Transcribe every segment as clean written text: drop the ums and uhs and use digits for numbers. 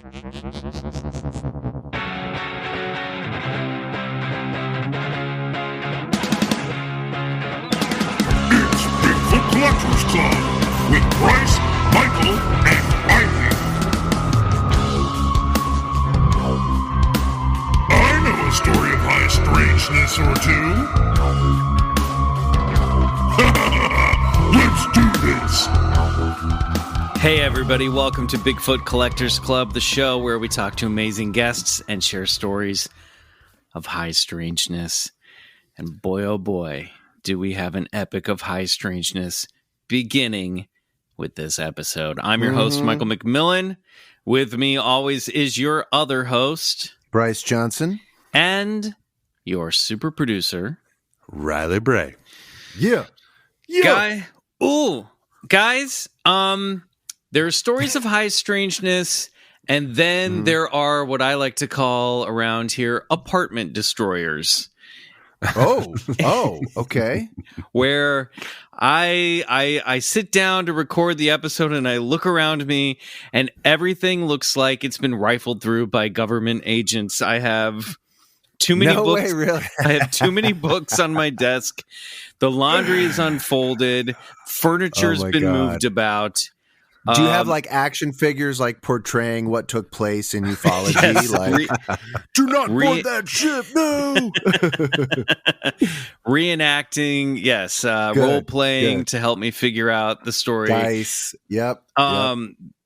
Bigfoot Collectors Club with Bryce, Michael, and Ivy. I know a story of high strangeness or two. Let's do this. Hey everybody, welcome to Bigfoot Collectors Club, the show where we talk to amazing guests and share stories of high strangeness. And boy, oh boy, do we have an epic of high strangeness beginning with this episode. I'm your host, Michael McMillan. With me always is your other host, Bryce Johnson. And your super producer, Riley Bray. Yeah. Guys, there are stories of high strangeness, and then there are what I like to call around here apartment destroyers. Oh, okay. Where I sit down to record the episode and I look around me and everything looks like it's been rifled through by government agents. I have too many books. Way, really? I have too many books on my desk. The laundry is unfolded. Furniture's been moved about. Do you have like action figures like portraying what took place in ufology? Yes, do not board that ship, no! Reenacting, yes. Role-playing to help me figure out the story. Dice, yep.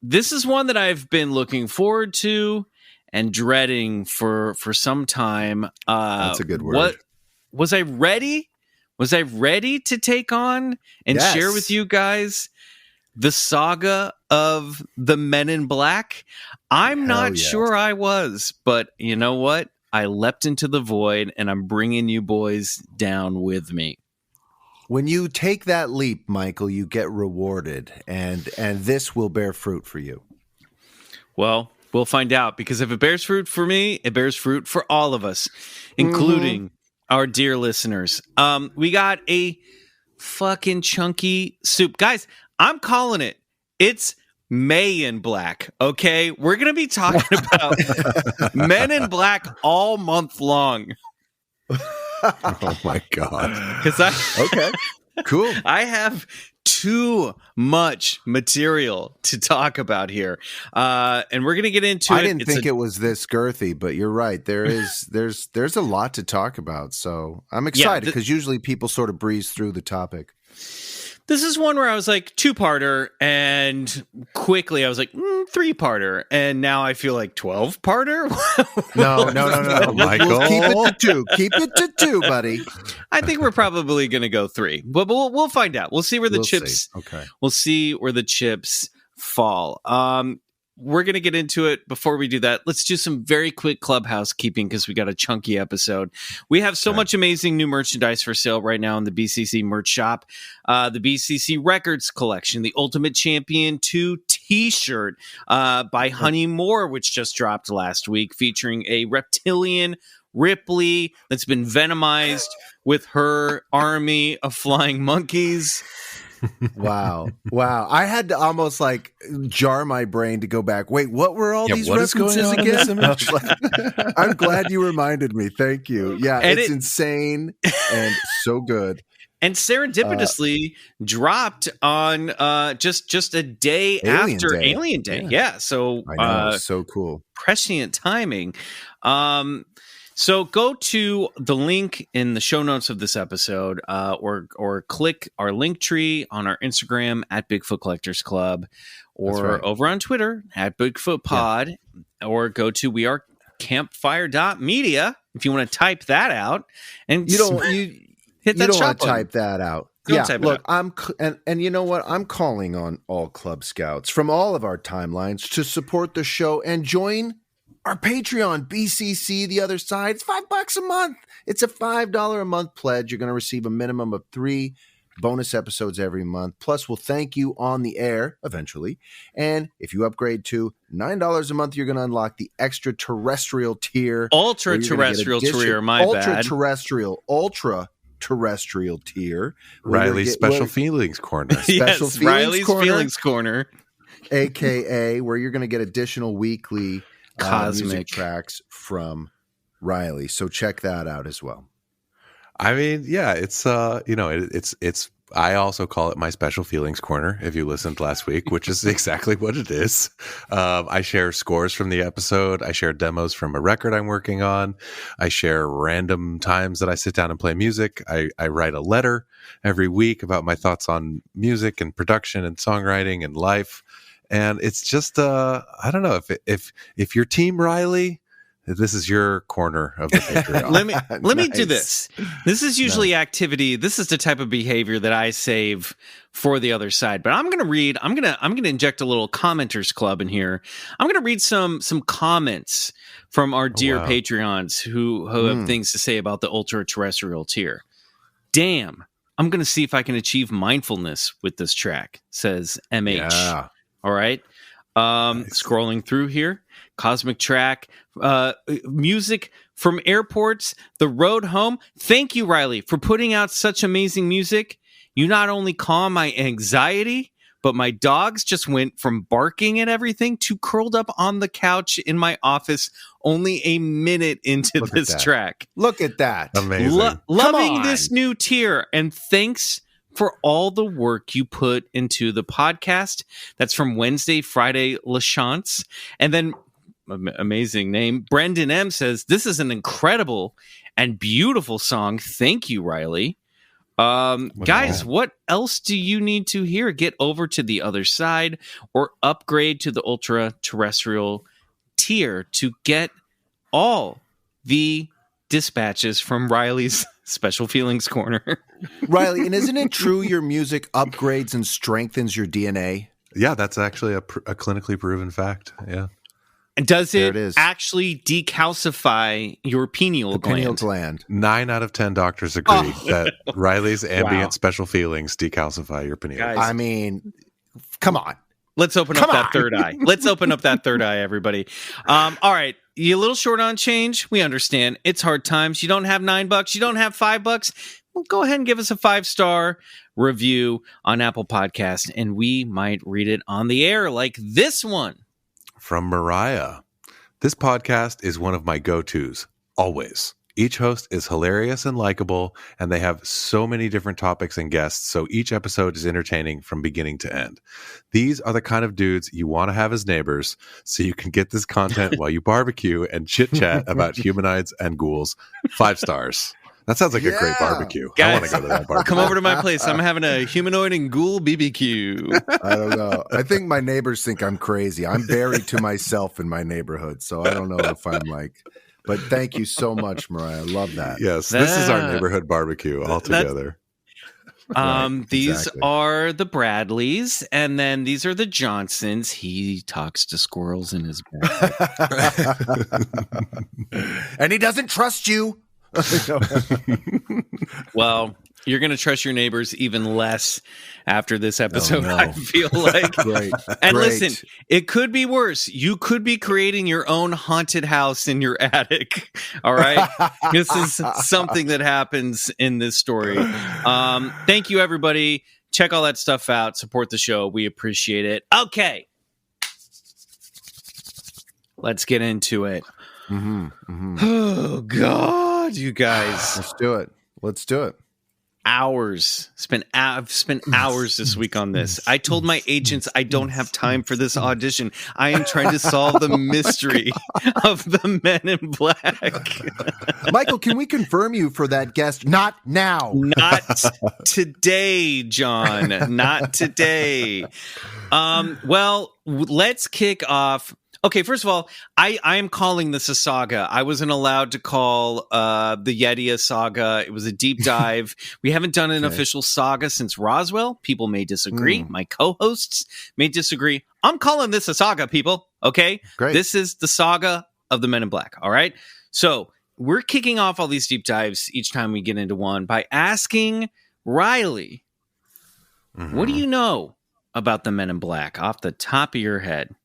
This is one that I've been looking forward to and dreading for some time. That's a good word. Was I ready? Was I ready to take on and share with you guys the saga of the Men in Black? I'm not sure I was, but you know what? I leapt into the void, and I'm bringing you boys down with me. When you take that leap, Michael, you get rewarded, and this will bear fruit for you. Well, we'll find out, because if it bears fruit for me, it bears fruit for all of us, including our dear listeners. We got a fucking chunky soup. Guys, I'm calling it. It's May in Black, okay? We're going to be talking about Men in Black all month long. Oh, my God. Okay, cool. I have too much material to talk about here. And we're going to get into it. I didn't think it was this girthy, but you're right. There's a lot to talk about. So I'm excited because usually people sort of breeze through the topic. This is one where I was like 2-parter, and quickly I was like 3-parter, and now I feel like 12-parter. No, Michael. We'll keep it to 2. Keep it to 2, buddy. I think we're probably going to go 3, but we'll find out. We'll see where the chips. Okay. We'll see where the chips fall. We're going to get into it. Before we do that, let's do some very quick club housekeeping because we got a chunky episode. We have so much amazing new merchandise for sale right now in the BCC merch shop. The BCC Records collection, the Ultimate Champion 2 t-shirt by Honey Moore, which just dropped last week, featuring a reptilian Ripley that's been venomized with her army of flying monkeys. Wow. I had to almost like jar my brain to go back. Wait, what were all these references again? I'm glad you reminded me. Thank you. Yeah, and it's insane and so good. And serendipitously dropped on just a day after Alien Day. Yeah. So I know, so cool. Prescient timing. So go to the link in the show notes of this episode, or click our link tree on our Instagram at Bigfoot Collectors Club, or over on Twitter at Bigfoot Pod, or go to wearecampfire.media if you want to type that out. And hit that shop don't want to button. type that out. Look, and you know what? I'm calling on all Club Scouts from all of our timelines to support the show and join our Patreon, BCC, the other side. It's $5 a month. It's a $5 a month pledge. You're going to receive a minimum of 3 bonus episodes every month. Plus, we'll thank you on the air eventually. And if you upgrade to $9 a month, you're going to unlock the extraterrestrial tier. Ultra-terrestrial tier, my bad. Ultra-terrestrial tier. Riley's Special Feelings Corner. Riley's Feelings Corner. aka where you're going to get additional weekly Cosmic music tracks from Riley. So check that out as well. I mean, yeah, it's it's. I also call it my special feelings corner. If you listened last week, which is exactly what it is. I share scores from the episode. I share demos from a record I'm working on. I share random times that I sit down and play music. I write a letter every week about my thoughts on music and production and songwriting and life. And it's just, I don't know if your team Riley. This is your corner of the Patreon. let me do this. This is usually activity. This is the type of behavior that I save for the other side. But I'm going to read. I'm going to inject a little commenters club in here. I'm going to read some comments from our dear Patreons who have things to say about the ultra terrestrial tier. Damn, I'm going to see if I can achieve mindfulness with this track. Says MH. Yeah. All right. Nice. Scrolling through here. Cosmic track, music from airports, the road home. Thank you, Riley, for putting out such amazing music. You not only calm my anxiety, but my dogs just went from barking at everything to curled up on the couch in my office only a minute into this track. Look at that. Amazing. Loving this new tier, and thanks for all the work you put into the podcast. That's from Wednesday, Friday, LaChance. And then amazing name. Brendan M says, this is an incredible and beautiful song. Thank you, Riley. Guys, what else do you need to hear? Get over to the other side or upgrade to the ultra terrestrial tier to get all the dispatches from Riley's special feelings corner. Riley, and isn't it true your music upgrades and strengthens your DNA? Yeah, that's actually a clinically proven fact. Yeah. And does it actually decalcify your pineal gland? 9 out of 10 doctors agree that Riley's ambient special feelings decalcify your pineal. Guys, I mean, come on. Let's open up that third eye. Let's open up that third eye, everybody. All right. You a little short on change? We understand. It's hard times. You don't have $9. You don't have $5. Well, go ahead and give us a 5-star review on Apple Podcasts, and we might read it on the air like this one. From Mariah. This podcast is one of my go-tos, always. Each host is hilarious and likable, and they have so many different topics and guests, so each episode is entertaining from beginning to end. These are the kind of dudes you want to have as neighbors, so you can get this content while you barbecue and chit-chat about humanoids and ghouls. 5 stars. That sounds like a great barbecue. Guys, I want to go to that barbecue. Come over to my place. I'm having a humanoid and ghoul BBQ. I don't know. I think my neighbors think I'm crazy. I'm buried to myself in my neighborhood, so I don't know if I'm like... But thank you so much, Mariah. I love that. Yes, this is our neighborhood barbecue all together. These are the Bradleys, and then these are the Johnsons. He talks to squirrels in his bed. And he doesn't trust you. Well, you're going to trust your neighbors even less after this episode, I feel like. Great. And listen, it could be worse. You could be creating your own haunted house in your attic. All right. This is something that happens in this story. Thank you, everybody. Check all that stuff out. Support the show. We appreciate it. Okay. Let's get into it. Oh, God, you guys. Let's do it. I've spent hours this week on this. I told my agents I don't have time for this audition. I am trying to solve the mystery of the Men in Black. Michael, can we confirm you for that guest? Not now. Not today, John. Not today. Well, let's kick off. Okay, first of all, I am calling this a saga. I wasn't allowed to call the Yeti a saga. It was a deep dive. We haven't done an official saga since Roswell. People may disagree. My co-hosts may disagree. I'm calling this a saga, people. Okay? Great. This is the saga of the Men in Black. All right? So we're kicking off all these deep dives each time we get into one by asking Riley, what do you know about the Men in Black off the top of your head?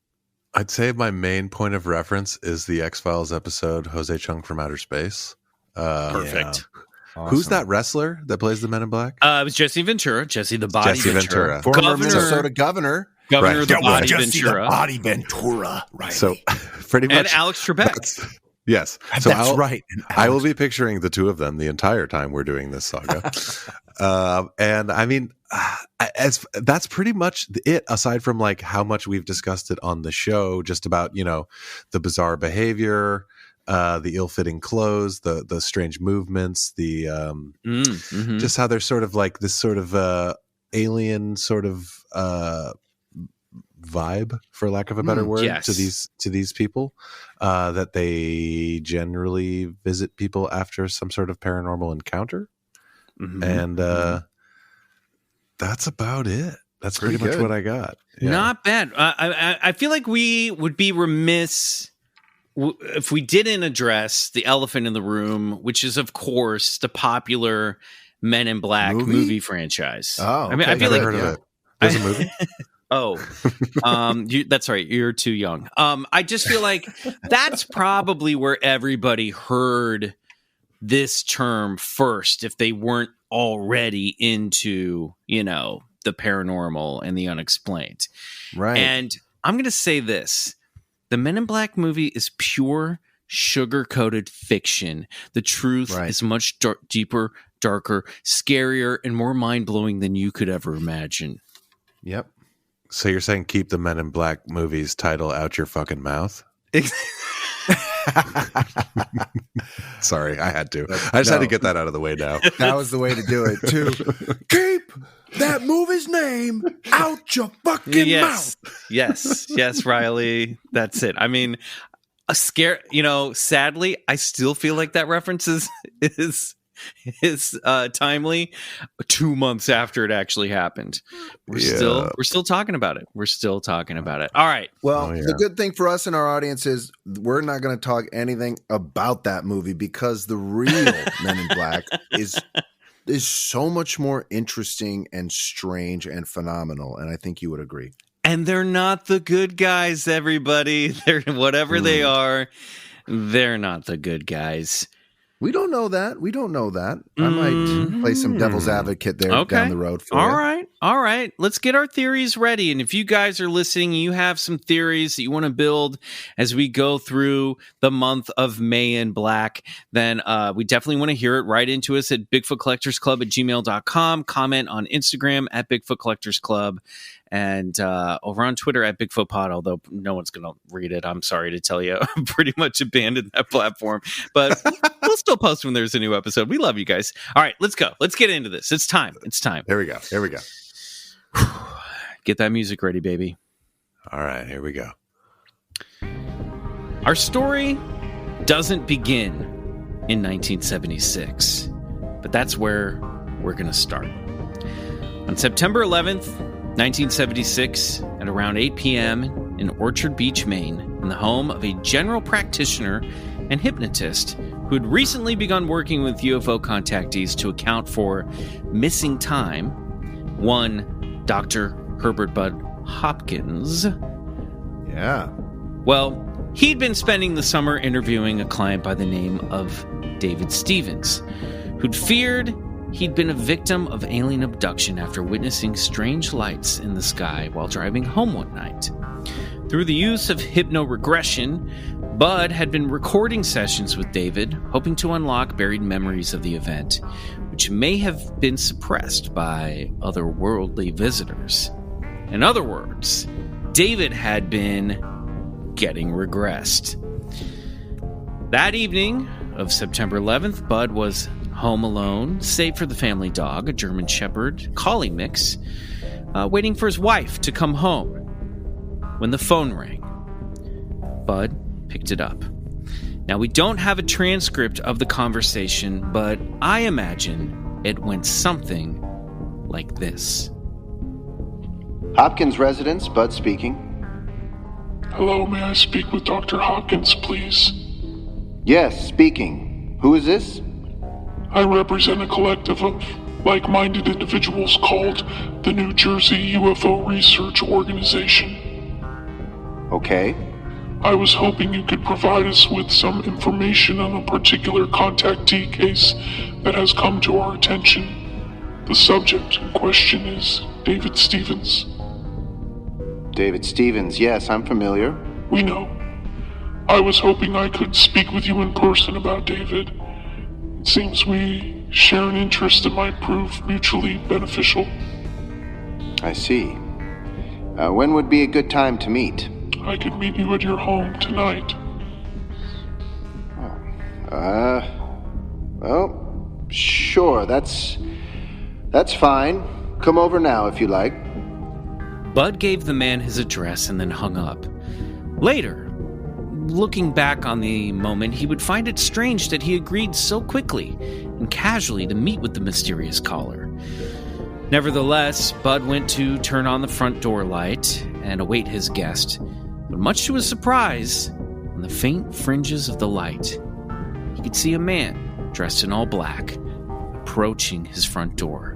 I'd say my main point of reference is the X-Files episode, Jose Chung from Outer Space. Perfect. Awesome. Who's that wrestler that plays the Men in Black? It was Jesse Ventura. Jesse the Body Jesse Ventura. Former Minnesota governor. Governor of the Yeah, we'll Body just see the Ventura. Body Ventura, right? So pretty much. And Alex Trebek. Yes. So That's right. I will be picturing the two of them the entire time we're doing this saga. And I mean, that's pretty much it, aside from like how much we've discussed it on the show, just about, you know, the bizarre behavior, the ill-fitting clothes, the strange movements, the just how they're sort of like this sort of alien sort of vibe, for lack of a better word, yes. to these people, that they generally visit people after some sort of paranormal encounter. And that's about it. That's pretty much what I got. Yeah. Not bad. I feel like we would be remiss if we didn't address the elephant in the room, which is, of course, the popular Men in Black movie franchise. Oh, I mean, I feel Never like heard of it. There's a movie. That's right. You're too young. I just feel like that's probably where everybody heard this term first, if they weren't already into, you know, the paranormal and the unexplained. Right. And I'm going to say this. The Men in Black movie is pure sugar-coated fiction. The truth is much deeper, darker, scarier, and more mind-blowing than you could ever imagine. Yep. So you're saying keep the Men in Black movies title out your fucking mouth? Sorry, I had to. I just had to get that out of the way now. That was the way to do it, too. Keep that movie's name out your fucking mouth. Yes, Riley. That's it. I mean, a scare. You know, sadly, I still feel like that reference is timely 2 months after it actually happened. We're still talking about it. All right. Well, the good thing for us and our audience is we're not going to talk anything about that movie, because the real Men in Black is so much more interesting and strange and phenomenal, and I think you would agree. And they're not the good guys, everybody. They're whatever they are. They're not the good guys. We don't know that. I might play some devil's advocate there down the road for you. All right. Let's get our theories ready. And if you guys are listening, you have some theories that you want to build as we go through the month of May in Black, then we definitely want to hear it. Write into us at BigfootCollectorsClub@gmail.com. Comment on Instagram at BigfootCollectorsClub. And over on Twitter at BigfootPod, although no one's going to read it. I'm sorry to tell you. I pretty much abandoned that platform. But we'll still post when there's a new episode. We love you guys. All right, let's go. Let's get into this. It's time. Here we go. Get that music ready, baby. All right, here we go. Our story doesn't begin in 1976. But that's where we're going to start. On September 11th, 1976, at around 8 p.m. in Orchard Beach, Maine, in the home of a general practitioner and hypnotist who had recently begun working with UFO contactees to account for missing time, one Dr. Herbert Bud Hopkins. Yeah. Well, he'd been spending the summer interviewing a client by the name of David Stevens, who'd feared he'd been a victim of alien abduction after witnessing strange lights in the sky while driving home one night. Through the use of hypnoregression, Bud had been recording sessions with David, hoping to unlock buried memories of the event, which may have been suppressed by otherworldly visitors. In other words, David had been getting regressed. That evening of September 11th, Bud was home alone, save for the family dog, a German Shepherd collie mix, waiting for his wife to come home. When the phone rang, Bud picked it up. Now, we don't have a transcript of the conversation, but I imagine it went something like this. Hopkins residence, Bud speaking. Hello, may I speak with Dr. Hopkins, please? Yes, speaking. Who is this? I represent a collective of like-minded individuals called the New Jersey UFO Research Organization. Okay. I was hoping you could provide us with some information on a particular contactee case that has come to our attention. The subject in question is David Stevens. David Stevens, yes, I'm familiar. We know. I was hoping I could speak with you in person about David. It seems we share an interest that might prove mutually beneficial. I see. When would be a good time to meet? I could meet you at your home tonight. Well, sure, that's fine. Come over now if you like. Bud gave the man his address and then hung up. Later, looking back on the moment, he would find it strange that he agreed so quickly and casually to meet with the mysterious caller. Nevertheless, Bud went to turn on the front door light and await his guest. But much to his surprise, on the faint fringes of the light, he could see a man dressed in all black approaching his front door.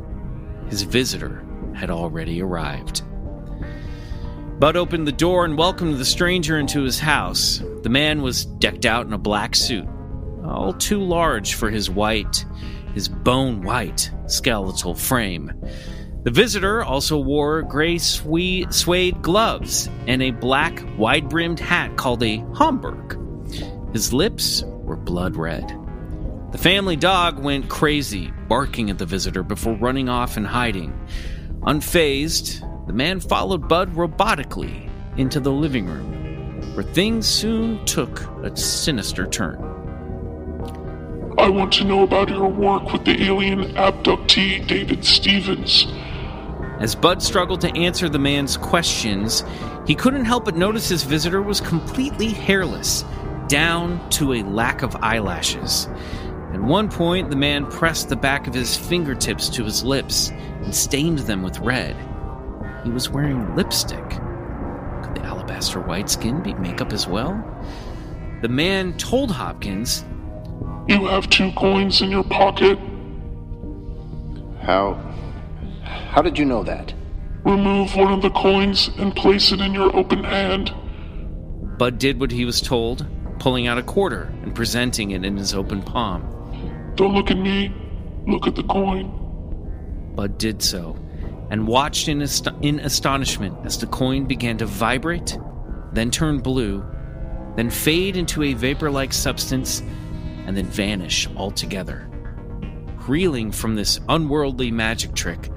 His visitor had already arrived. Bud opened the door and welcomed the stranger into his house. The man was decked out in a black suit, all too large for his bone-white skeletal frame. The visitor also wore gray suede gloves and a black, wide-brimmed hat called a Homburg. His lips were blood red. The family dog went crazy, barking at the visitor before running off and hiding. Unfazed, the man followed Bud robotically into the living room, where things soon took a sinister turn. I want to know about your work with the alien abductee David Stevens. As Bud struggled to answer the man's questions, he couldn't help but notice his visitor was completely hairless, down to a lack of eyelashes. At one point, the man pressed the back of his fingertips to his lips and stained them with red. He was wearing lipstick. Could the alabaster white skin be makeup as well? The man told Hopkins, You have 2 coins in your pocket. How did you know that? Remove one of the coins and place it in your open hand. Bud did what he was told, pulling out a quarter and presenting it in his open palm. Don't look at me. Look at the coin. Bud did so, and watched in astonishment as the coin began to vibrate, then turn blue, then fade into a vapor-like substance, and then vanish altogether. Reeling from this unworldly magic trick,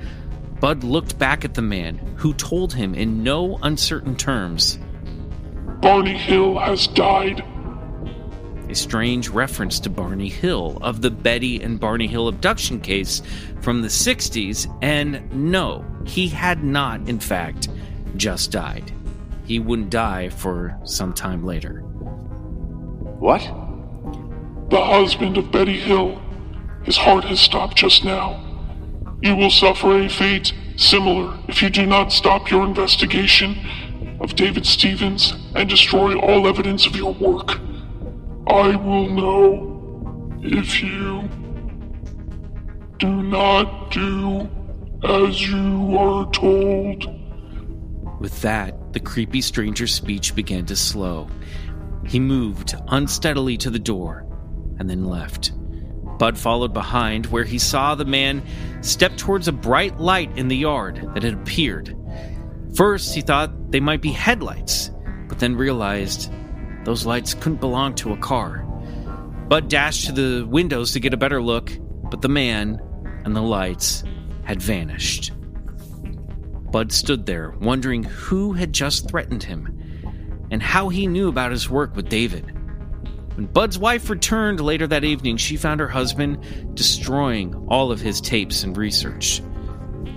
Bud looked back at the man, who told him in no uncertain terms, Barney Hill has died. A strange reference to Barney Hill of the Betty and Barney Hill abduction case from the 60s, and no, he had not, in fact, just died. He wouldn't die for some time later. What? The husband of Betty Hill. His heart has stopped just now. You will suffer a fate similar if you do not stop your investigation of David Stevens and destroy all evidence of your work. I will know if you do not do as you are told. With that, the creepy stranger's speech began to slow. He moved unsteadily to the door and then left. Bud followed behind, where he saw the man step towards a bright light in the yard that had appeared. First, he thought they might be headlights, but then realized those lights couldn't belong to a car. Bud dashed to the windows to get a better look, but the man and the lights had vanished. Bud stood there, wondering who had just threatened him, and how he knew about his work with David. When Bud's wife returned later that evening, she found her husband destroying all of his tapes and research.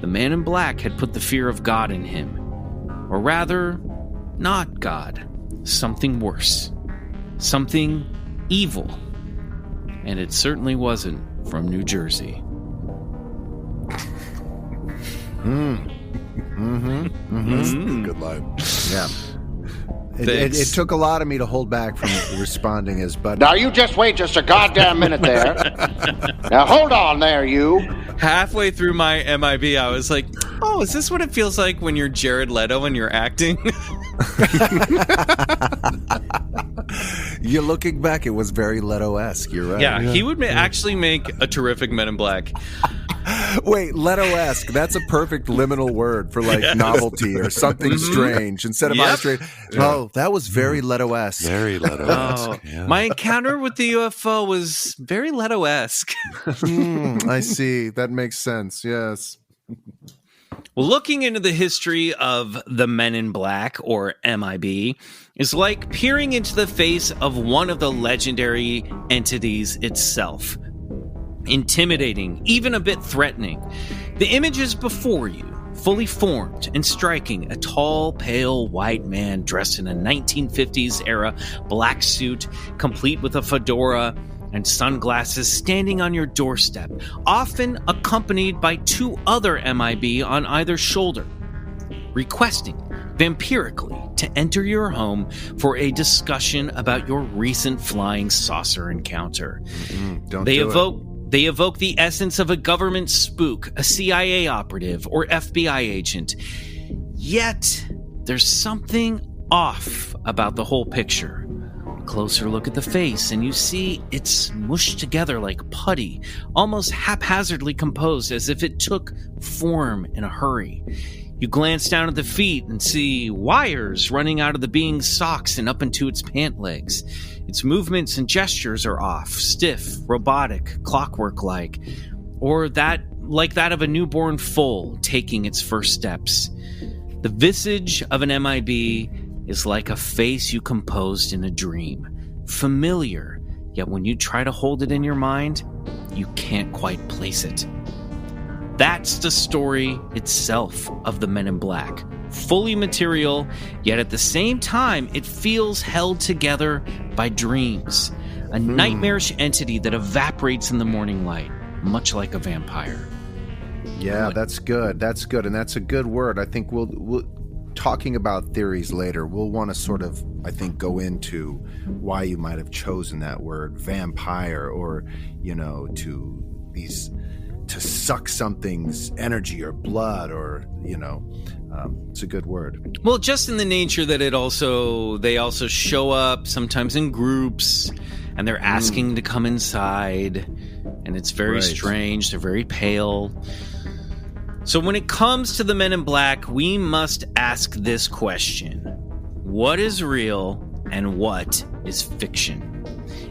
The man in black had put the fear of God in him. Or rather, not God. Something worse. Something evil. And it certainly wasn't from New Jersey. That's a good line. Yeah. It took a lot of me to hold back from responding as Bud. Now you just wait just a goddamn minute there. Now hold on there, you. Halfway through my MIB, I was like, oh, is this what it feels like when you're Jared Leto and you're acting? You're looking back, it was very Leto-esque. You're right. Yeah, he would actually make a terrific Men in Black. Wait, Leto-esque. That's a perfect liminal word for like novelty or something strange instead of strange. Oh, that was very Leto-esque. Very Leto-esque. Oh, my encounter with the UFO was very Leto-esque. I see. That makes sense. Yes. Well, looking into the history of the Men in Black, or MIB, is like peering into the face of one of the legendary entities itself. Intimidating, even a bit threatening. The image is before you, fully formed and striking, a tall, pale, white man dressed in a 1950s era black suit, complete with a fedora and sunglasses, standing on your doorstep, often accompanied by 2 other MIB on either shoulder, requesting vampirically to enter your home for a discussion about your recent flying saucer encounter. They evoke the essence of a government spook, a CIA operative, or FBI agent. Yet, there's something off about the whole picture. A closer look at the face, and you see it's mushed together like putty, almost haphazardly composed as if it took form in a hurry. You glance down at the feet and see wires running out of the being's socks and up into its pant legs. Its movements and gestures are off, stiff, robotic, clockwork-like, or like that of a newborn foal taking its first steps. The visage of an MIB is like a face you composed in a dream. Familiar, yet when you try to hold it in your mind, you can't quite place it. That's the story itself of the Men in Black. Fully material, yet at the same time, it feels held together by dreams. A nightmarish entity that evaporates in the morning light, much like a vampire. Yeah, that's good. That's good. And that's a good word. I think we'll talking about theories later, we'll want to sort of, I think, go into why you might have chosen that word, vampire, or, to suck something's energy or blood, or, it's a good word. Well, just in the nature that they also show up sometimes in groups, and they're asking to come inside, and it's very strange. They're very pale. So when it comes to the Men in Black, we must ask this question: what is real and what is fiction?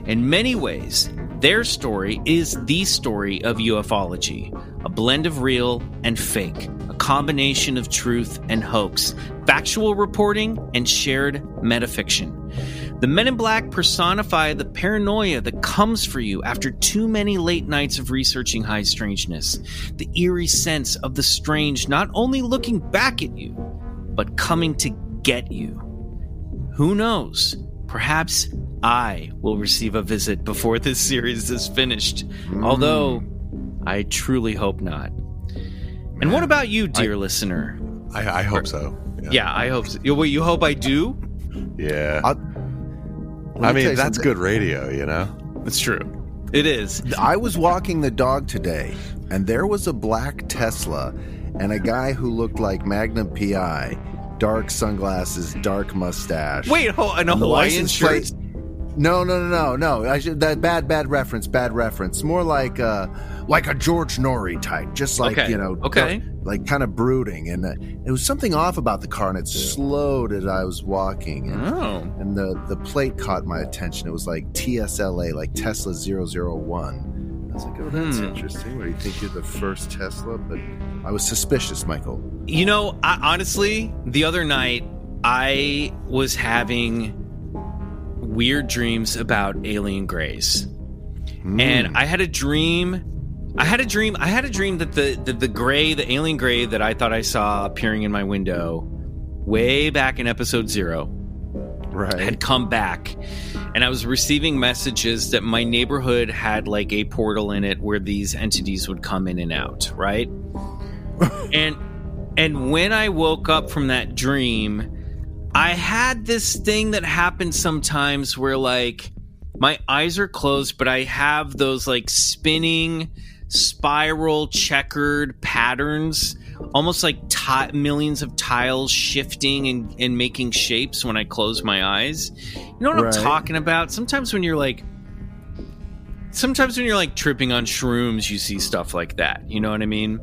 In many ways, their story is the story of ufology, a blend of real and fake, a combination of truth and hoax, factual reporting and shared metafiction. The Men in Black personify the paranoia that comes for you after too many late nights of researching high strangeness, the eerie sense of the strange not only looking back at you, but coming to get you. Who knows? Perhaps I will receive a visit before this series is finished, although I truly hope not. And what about you, dear listener? I hope so. Yeah, I hope so. You hope I do? Yeah. I mean, that's good radio, It's true. It is. I was walking the dog today, and there was a black Tesla and a guy who looked like Magnum P.I., dark sunglasses, dark mustache. Wait, an Hawaiian shirt? No. That bad reference. More like a George Norrie type, just like, like kind of brooding. And it was something off about the car, and it slowed as I was walking. And the plate caught my attention. It was like TSLA, like Tesla 001. I was like, oh, that's interesting. What do you think, you're the first Tesla? But I was suspicious, Michael. Honestly, the other night, I was having weird dreams about alien grays. And I had a dream that the alien gray that I thought I saw appearing in my window way back in episode 0 had come back, and I was receiving messages that my neighborhood had like a portal in it where these entities would come in and out, right? and when I woke up from that dream, I had this thing that happens sometimes where like my eyes are closed, but I have those like spinning spiral checkered patterns, almost like millions of tiles shifting and making shapes when I close my eyes. You know what I'm talking about? Sometimes when you're like sometimes when you're like tripping on shrooms, you see stuff like that. You know what I mean?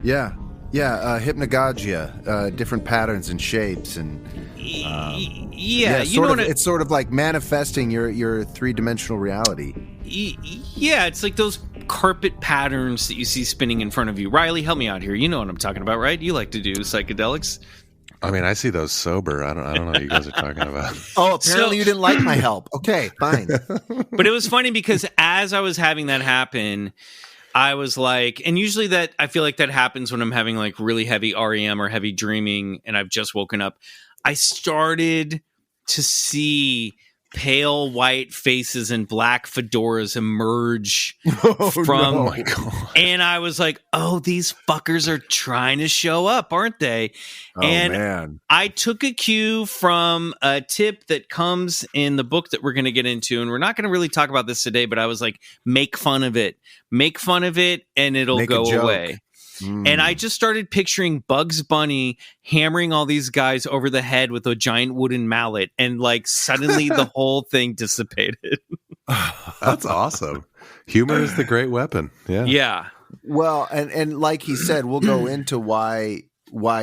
Yeah. Hypnagogia, different patterns and shapes, and it's sort of like manifesting your three-dimensional reality. Yeah, it's like those carpet patterns that you see spinning in front of you. Riley, help me out here. You know what I'm talking about, right? You like to do psychedelics. I mean, I see those sober. I don't know what you guys are talking about. Oh, apparently you didn't like my help. Okay, fine. But it was funny because as I was having that happen, I was like, and usually that I feel like that happens when I'm having like really heavy REM or heavy dreaming and I've just woken up. I started to see pale white faces and black fedoras emerge from, my God. And I was like, oh, these fuckers are trying to show up, aren't they? Oh, and man. I took a cue from a tip that comes in the book that we're going to get into, and we're not going to really talk about this today, but I was like, make fun of it, and it'll go away. And I just started picturing Bugs Bunny hammering all these guys over the head with a giant wooden mallet, and like suddenly the whole thing dissipated. That's awesome. Humor is the great weapon. Yeah. Yeah. Well, and like he said, we'll go into why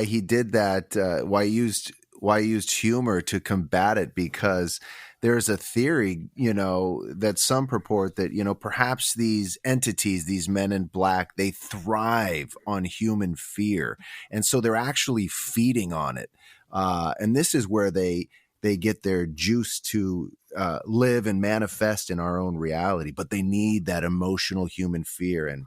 he did that, why he used humor to combat it, because there's a theory, that some purport that, perhaps these entities, these men in black, they thrive on human fear. And so they're actually feeding on it. And this is where they get their juice to live and manifest in our own reality. But they need that emotional human fear. And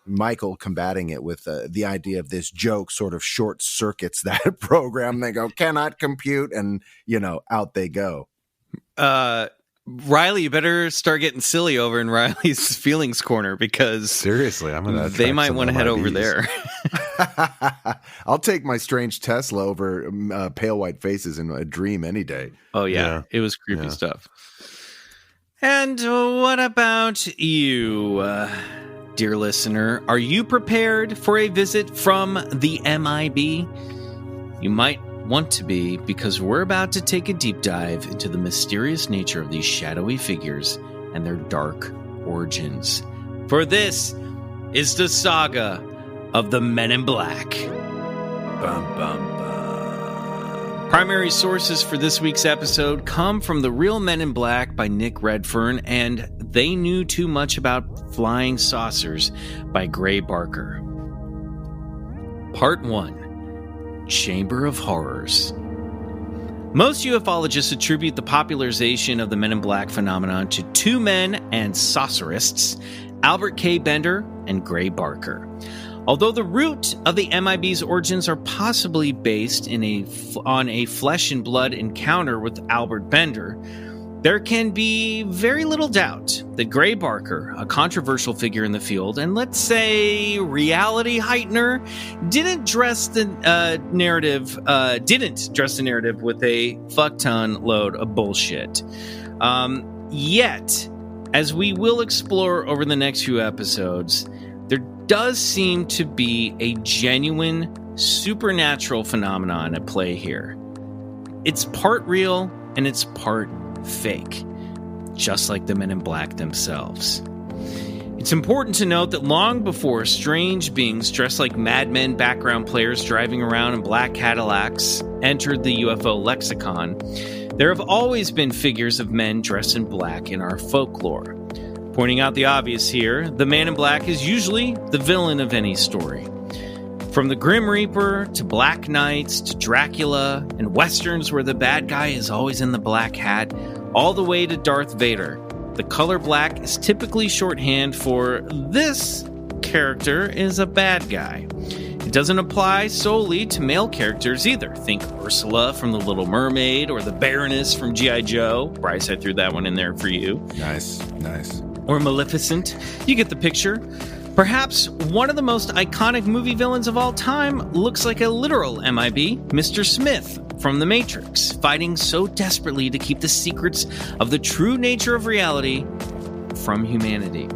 Michael combating it with the idea of this joke sort of short circuits that program. They go, cannot compute, and out they go. Riley, you better start getting silly over in Riley's feelings corner, because seriously, they might want to head over there. I'll take my strange Tesla over pale white faces in a dream any day. Oh yeah. It was creepy stuff. And what about you? Dear listener, are you prepared for a visit from the MIB? You might want to be, because we're about to take a deep dive into the mysterious nature of these shadowy figures and their dark origins. For this is the saga of the Men in Black. Bum, bum, bum. Primary sources for this week's episode come from The Real Men in Black by Nick Redfern and They Knew Too Much About Flying Saucers by Gray Barker. Part 1. Chamber of Horrors. Most ufologists attribute the popularization of the Men in Black phenomenon to two men and saucerists, Albert K. Bender and Gray Barker. Although the root of the MIB's origins are possibly based on a flesh and blood encounter with Albert Bender, there can be very little doubt that Gray Barker, a controversial figure in the field, and let's say reality heightener, didn't dress the narrative with a fuck-ton load of bullshit. Yet, as we will explore over the next few episodes, there does seem to be a genuine supernatural phenomenon at play here. It's part real and it's part fake, just like the Men in Black themselves. It's important to note that long before strange beings dressed like madmen background players driving around in black Cadillacs entered the UFO lexicon, there have always been figures of men dressed in black in our folklore. Pointing out the obvious here, the Man in Black is usually the villain of any story. From the Grim Reaper to Black Knights to Dracula and westerns where the bad guy is always in the black hat, all the way to Darth Vader, the color black is typically shorthand for this character is a bad guy. It doesn't apply solely to male characters either. Think Ursula from The Little Mermaid or the Baroness from G.I. Joe. Bryce, I threw that one in there for you. Nice. Or Maleficent. You get the picture. Perhaps one of the most iconic movie villains of all time looks like a literal MIB, Mr. Smith from The Matrix, fighting so desperately to keep the secrets of the true nature of reality from humanity.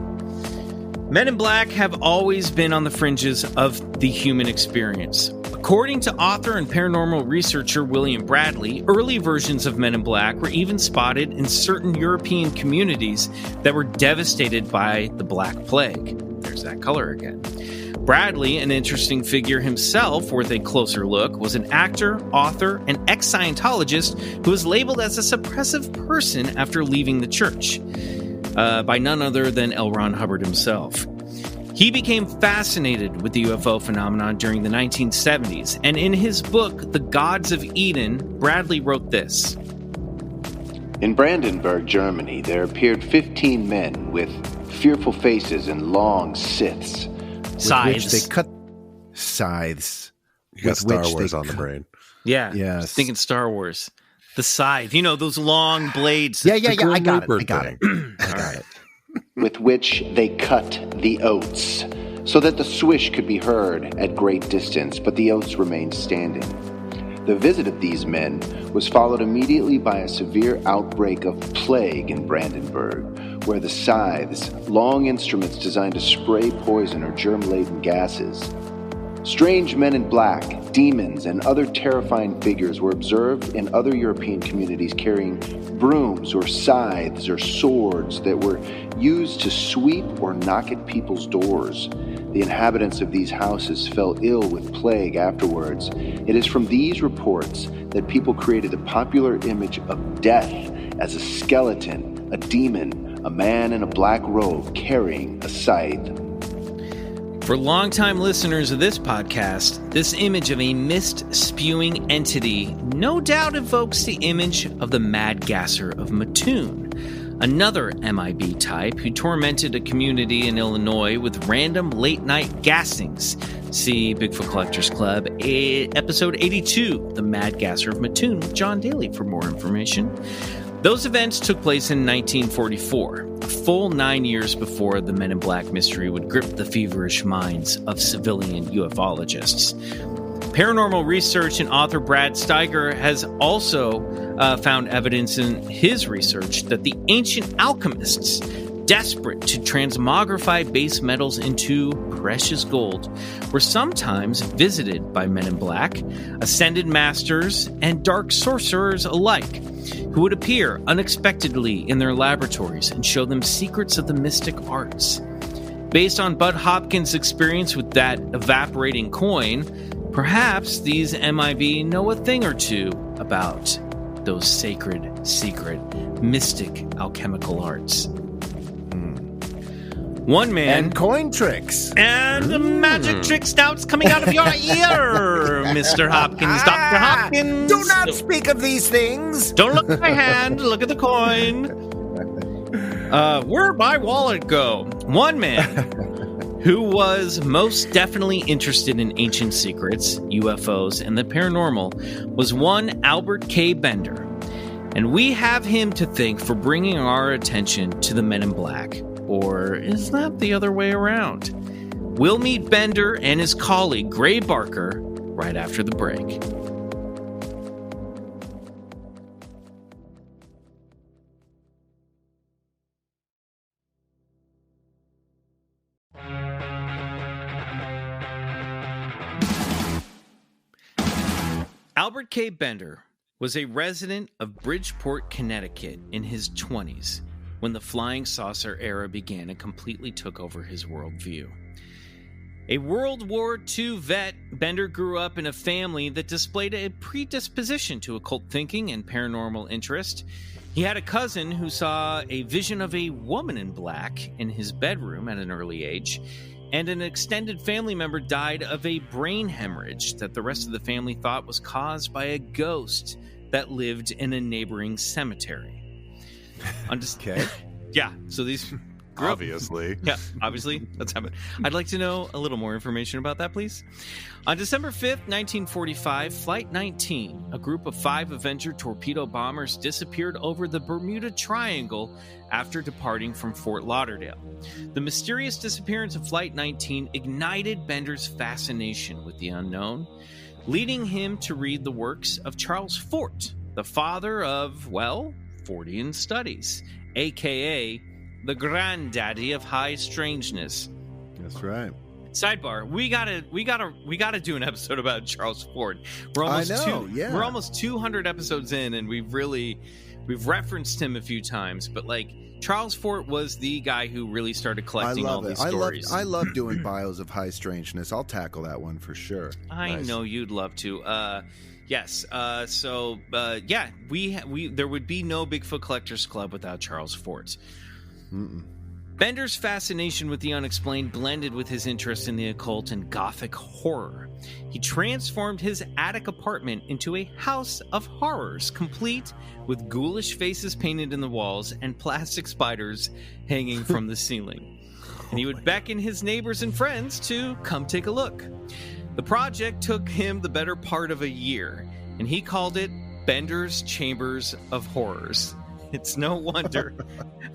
Men in Black have always been on the fringes of the human experience. According to author and paranormal researcher William Bradley, early versions of Men in Black were even spotted in certain European communities that were devastated by the Black Plague. There's that color again. Bradley, an interesting figure himself worth a closer look, was an actor, author, and ex-Scientologist who was labeled as a suppressive person after leaving the church by none other than L. Ron Hubbard himself. He became fascinated with the UFO phenomenon during the 1970s, and in his book, The Gods of Eden, Bradley wrote this. In Brandenburg, Germany, there appeared 15 men with fearful faces and long scythes. Scythes. Which they cut scythes. You got Star Wars on the brain. Yeah. Yes. I was thinking Star Wars. The scythe. You know, those long blades. Yeah. I got it. With which they cut the oats, so that the swish could be heard at great distance, but the oats remained standing. The visit of these men was followed immediately by a severe outbreak of plague in Brandenburg, where the scythes, long instruments designed to spray poison or germ-laden gases. Strange men in black, demons, and other terrifying figures were observed in other European communities carrying brooms or scythes or swords that were used to sweep or knock at people's doors. The inhabitants of these houses fell ill with plague afterwards. It is from these reports that people created the popular image of death as a skeleton, a demon, a man in a black robe carrying a scythe. For longtime listeners of this podcast, this image of a mist-spewing entity no doubt evokes the image of the Mad Gasser of Mattoon, another MIB type who tormented a community in Illinois with random late-night gassings. See Bigfoot Collectors Club, episode 82, The Mad Gasser of Mattoon, with John Daly for more information. Those events took place in 1944, a full 9 years before the Men in Black mystery would grip the feverish minds of civilian ufologists. Paranormal research and author Brad Steiger has also found evidence in his research that the ancient alchemists, desperate to transmogrify base metals into precious gold, were sometimes visited by Men in Black, ascended masters, and dark sorcerers alike, who would appear unexpectedly in their laboratories and show them secrets of the mystic arts. Based on Bud Hopkins' experience with that evaporating coin, perhaps these MIB know a thing or two about those sacred, secret, mystic alchemical arts. One man... And coin tricks. And magic trick snouts coming out of your ear, Mr. Hopkins, Dr. Hopkins. Do not speak of these things. Don't look at my hand, look at the coin. Where'd my wallet go? One man who was most definitely interested in ancient secrets, UFOs, and the paranormal was one Albert K. Bender. And we have him to thank for bringing our attention to the Men in Black. Or is that the other way around? We'll meet Bender and his colleague, Gray Barker, right after the break. Albert K. Bender was a resident of Bridgeport, Connecticut in his 20s. When the flying saucer era began and completely took over his worldview. A World War II vet, Bender grew up in a family that displayed a predisposition to occult thinking and paranormal interest. He had a cousin who saw a vision of a woman in black in his bedroom at an early age, and an extended family member died of a brain hemorrhage that the rest of the family thought was caused by a ghost that lived in a neighboring cemetery. Okay. Yeah, so these... Obviously. Yeah, obviously. That's happened. I'd like to know a little more information about that, please. On December 5th, 1945, Flight 19, a group of 5 Avenger torpedo bombers disappeared over the Bermuda Triangle after departing from Fort Lauderdale. The mysterious disappearance of Flight 19 ignited Bender's fascination with the unknown, leading him to read the works of Charles Fort, the father of, well, Fortean studies, a.k.a. the granddaddy of high strangeness. That's right. Sidebar: we gotta do an episode about Charles Fort. We're almost 200 episodes in, and we've referenced him a few times. But like, Charles Fort was the guy who really started collecting all these stories. I love doing bios of high strangeness. I'll tackle that one for sure. I know you'd love to. Yes. Yeah. We there would be no Bigfoot Collectors Club without Charles Fort. Bender's fascination with the unexplained blended with his interest in the occult and gothic horror. He transformed his attic apartment into a house of horrors, complete with ghoulish faces painted in the walls and plastic spiders hanging from the ceiling. And he would beckon his neighbors and friends to come take a look. The project took him the better part of a year, and he called it Bender's Chambers of Horrors. It's no wonder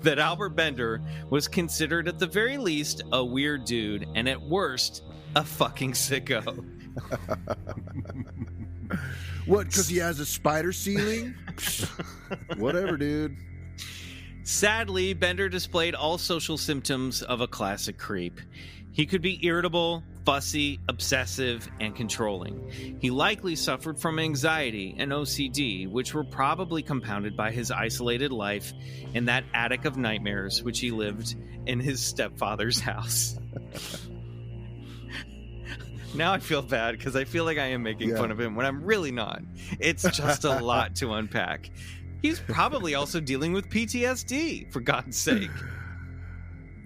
that Albert Bender was considered at the very least a weird dude and at worst a fucking sicko. What, because he has a spider ceiling? Whatever, dude. Sadly, Bender displayed all social symptoms of a classic creep. He could be irritable, fussy, obsessive, and controlling. He likely suffered from anxiety and OCD, which were probably compounded by his isolated life in that attic of nightmares which he lived in his stepfather's house. Now I feel bad because I feel like I am making fun of him when I'm really not. It's just a lot to unpack. He's probably also dealing with PTSD, for God's sake.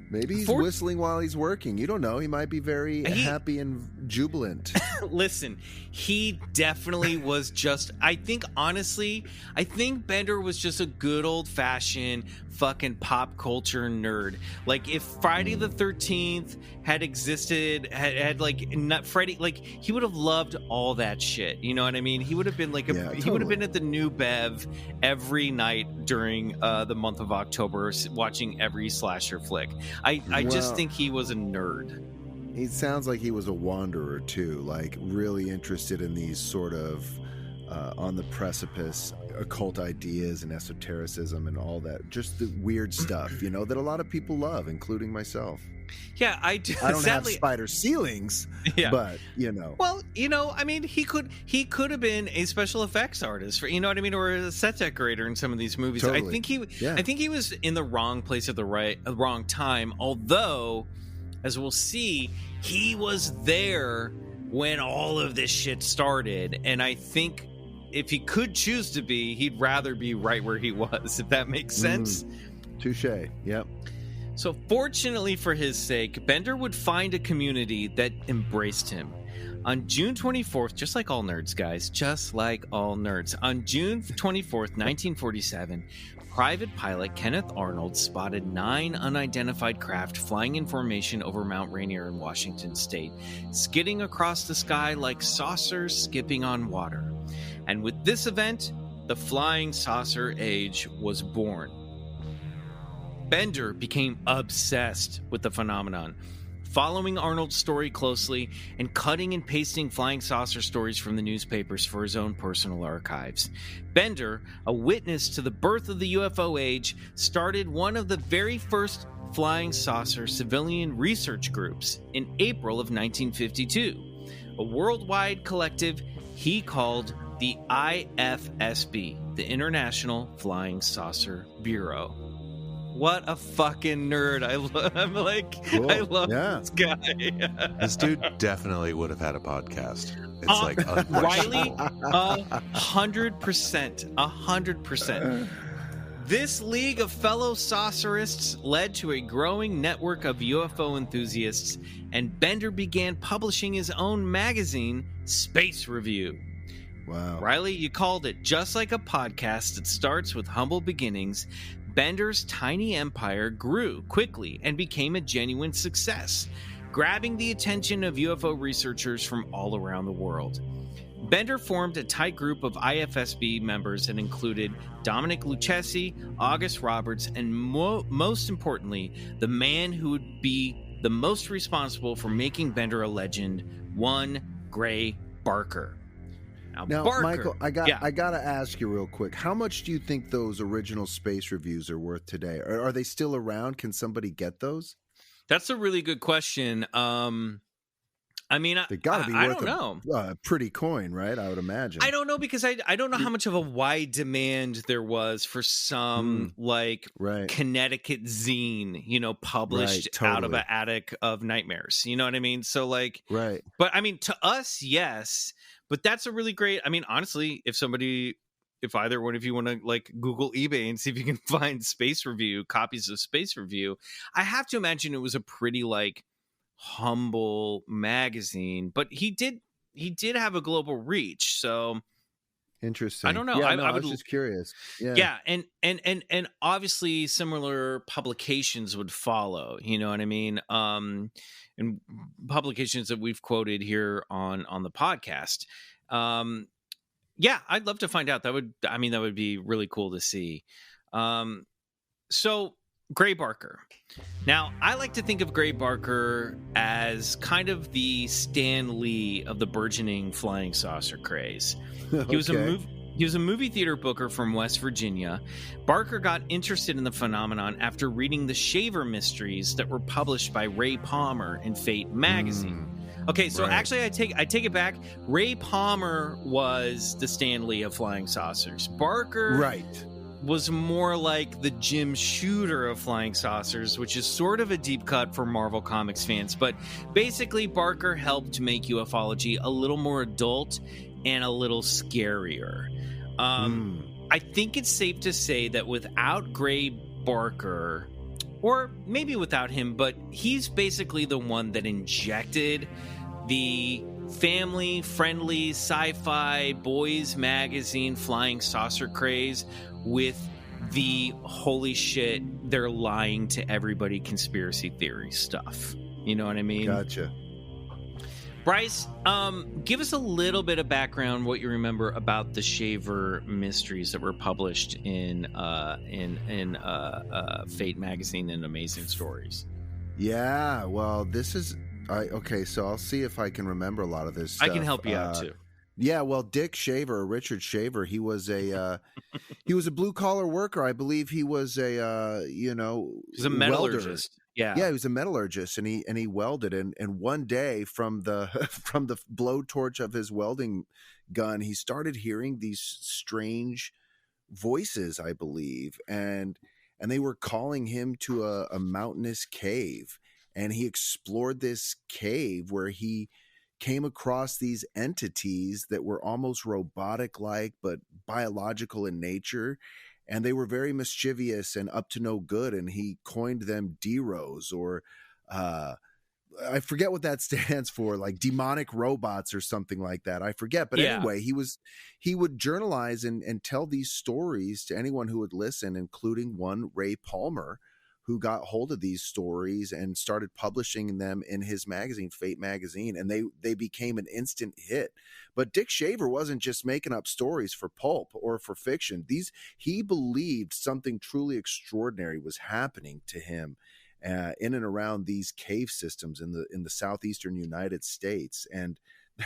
Maybe he's whistling while he's working. You don't know. He might be very happy and jubilant. Listen, he definitely was just... I think Bender was just a good old-fashioned fucking pop culture nerd. Like, if Friday the 13th had existed, had like, not Freddy... Like, he would have loved all that shit. You know what I mean? He would have been like... He would have been at the New Bev every night during the month of October, watching every slasher flick. I just think he was a nerd. He sounds like he was a wanderer too, like really interested in these sort of on the precipice occult ideas and esotericism and all that, just the weird stuff, you know, that a lot of people love, including myself. Yeah, I do. I don't have spider ceilings, but you know. Well, you know, I mean, he could have been a special effects artist, you know what I mean, or a set decorator in some of these movies. Totally. I think he was in the wrong place at the wrong time. Although, as we'll see, he was there when all of this shit started, and I think if he could choose to be, he'd rather be right where he was. If that makes sense. Touche. Yep. So fortunately for his sake, Bender would find a community that embraced him. On June 24th, just like all nerds, guys, just like all nerds, on June 24th, 1947, Private Pilot Kenneth Arnold spotted 9 unidentified craft flying in formation over Mount Rainier in Washington state, skidding across the sky like saucers skipping on water. And with this event, the flying saucer age was born. Bender became obsessed with the phenomenon, following Arnold's story closely and cutting and pasting flying saucer stories from the newspapers for his own personal archives. Bender, a witness to the birth of the UFO age, started one of the very first flying saucer civilian research groups in April of 1952, a worldwide collective he called the IFSB, the International Flying Saucer Bureau. What a fucking nerd. I love this guy. This dude definitely would have had a podcast. It's like Riley, 100%. 100%. This league of fellow saucerists led to a growing network of UFO enthusiasts, and Bender began publishing his own magazine, Space Review. Wow. Riley, you called it. Just like a podcast that starts with humble beginnings, Bender's tiny empire grew quickly and became a genuine success, grabbing the attention of UFO researchers from all around the world. Bender formed a tight group of IFSB members that included Dominic Lucchesi, August Roberts, and most importantly, the man who would be the most responsible for making Bender a legend, one Gray Barker. Now, Barker, Michael, I got to ask you real quick. How much do you think those original space reviews are worth today? Are they still around? Can somebody get those? That's a really good question. I mean, they got to be I worth don't know. a pretty coin, right? I would imagine. I don't know because I don't know how much of a wide demand there was for some right. Connecticut zine, published out of an attic of nightmares. You know what I mean? So right. But I mean, to us, yes, but that's a really great. I mean, honestly, if either one of you want to Google eBay and see if you can find copies of Space Review, I have to imagine it was a pretty humble magazine, but he did have a global reach. So interesting. I don't know. Yeah, I was just curious. Yeah, and obviously similar publications would follow. You know what I mean? And publications that we've quoted here on the podcast. Yeah, I'd love to find out. That would be really cool to see. So Gray Barker. Now, I like to think of Gray Barker as kind of the Stan Lee of the burgeoning flying saucer craze. He was a movie theater booker from West Virginia. Barker got interested in the phenomenon after reading the Shaver Mysteries that were published by Ray Palmer in Fate magazine. Okay, so actually I take it back. Ray Palmer was the Stan Lee of flying saucers. Barker was more like the Jim Shooter of flying saucers, which is sort of a deep cut for Marvel Comics fans. But basically, Barker helped make ufology a little more adult and a little scarier. I think it's safe to say that without Gray Barker, or maybe without him, but he's basically the one that injected the family-friendly sci-fi boys magazine flying saucer craze with the holy shit, they're lying to everybody conspiracy theory stuff. You know what I mean? Gotcha. Bryce, give us a little bit of background, what you remember about the Shaver Mysteries that were published in Fate magazine and Amazing Stories. Yeah, well, this is okay. So I'll see if I can remember a lot of this stuff. I can help you out too. Yeah, well, Dick Shaver, Richard Shaver, he was a blue collar worker. I believe he was he's a metallurgist. Welder. Yeah, he was a metallurgist, and he welded. And one day, from the blowtorch of his welding gun, he started hearing these strange voices, I believe, and they were calling him to a mountainous cave, and he explored this cave where he came across these entities that were almost robotic-like but biological in nature, and they were very mischievous and up to no good, and he coined them Deros, or I forget what that stands for, like demonic robots or something like that. I forget. But anyway, he would journalize and tell these stories to anyone who would listen, including one Ray Palmer, who got hold of these stories and started publishing them in his magazine, Fate magazine, and they became an instant hit. But Dick Shaver wasn't just making up stories for pulp or for fiction. He believed something truly extraordinary was happening to him in and around these cave systems in the southeastern United States. And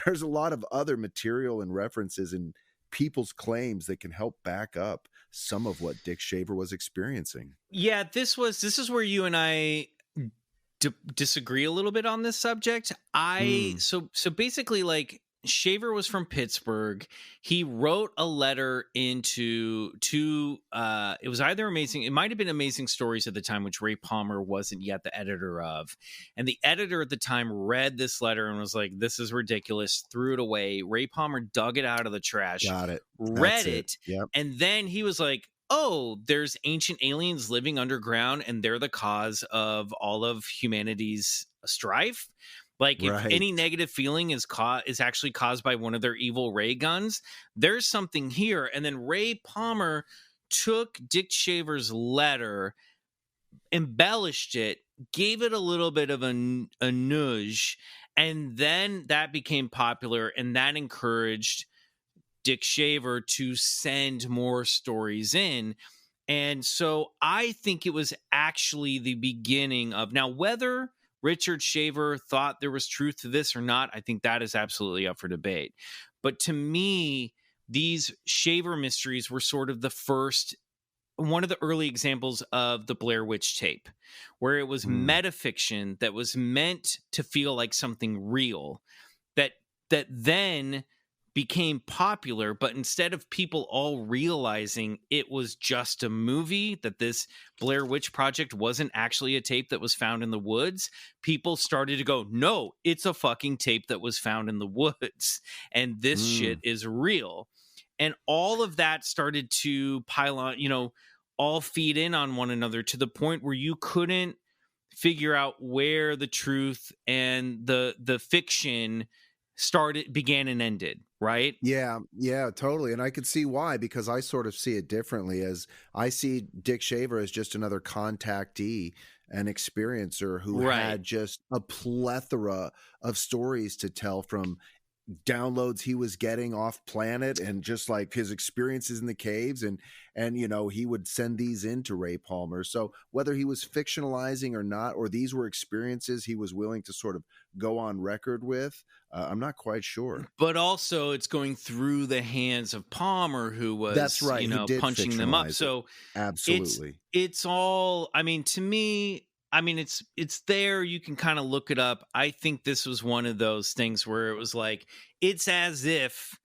there's a lot of other material and references and people's claims that can help back up some of what Dick Shaver was experiencing. Yeah, this is where you and I disagree a little bit on this subject. So basically, like, Shaver was from Pittsburgh. He wrote a letter into it was either Amazing, it might have been Amazing Stories at the time, which Ray Palmer wasn't yet the editor of. And the editor at the time read this letter and was like, this is ridiculous, threw it away. Ray Palmer dug it out of the trash, read it. Yep. And then he was like, oh, there's ancient aliens living underground and they're the cause of all of humanity's strife. Like, if any negative feeling is actually caused by one of their evil ray guns, there's something here. And then Ray Palmer took Dick Shaver's letter, embellished it, gave it a little bit of a nudge, and then that became popular, and that encouraged Dick Shaver to send more stories in. And so I think it was actually the beginning of, now whether Richard Shaver thought there was truth to this or not, I think that is absolutely up for debate. But to me, these Shaver Mysteries were sort of the first one of the early examples of the Blair Witch tape, where it was metafiction that was meant to feel like something real, that then became popular, but instead of people all realizing it was just a movie, that this Blair Witch Project wasn't actually a tape that was found in the woods, people started to go, no, it's a fucking tape that was found in the woods, and this shit is real. And all of that started to pile on, all feed in on one another to the point where you couldn't figure out where the truth and the fiction began and ended, right? Yeah, totally. And I could see why, because I sort of see it differently, as I see Dick Shaver as just another contactee and experiencer who had just a plethora of stories to tell, from downloads he was getting off planet and just like his experiences in the caves, and he would send these in to Ray Palmer. So whether he was fictionalizing or not, or these were experiences he was willing to sort of go on record with, I'm not quite sure. But also it's going through the hands of Palmer, who was, that's right, punching them up. So absolutely, it's all, to me, it's there. You can kind of look it up. I think this was one of those things where it was like, it's as if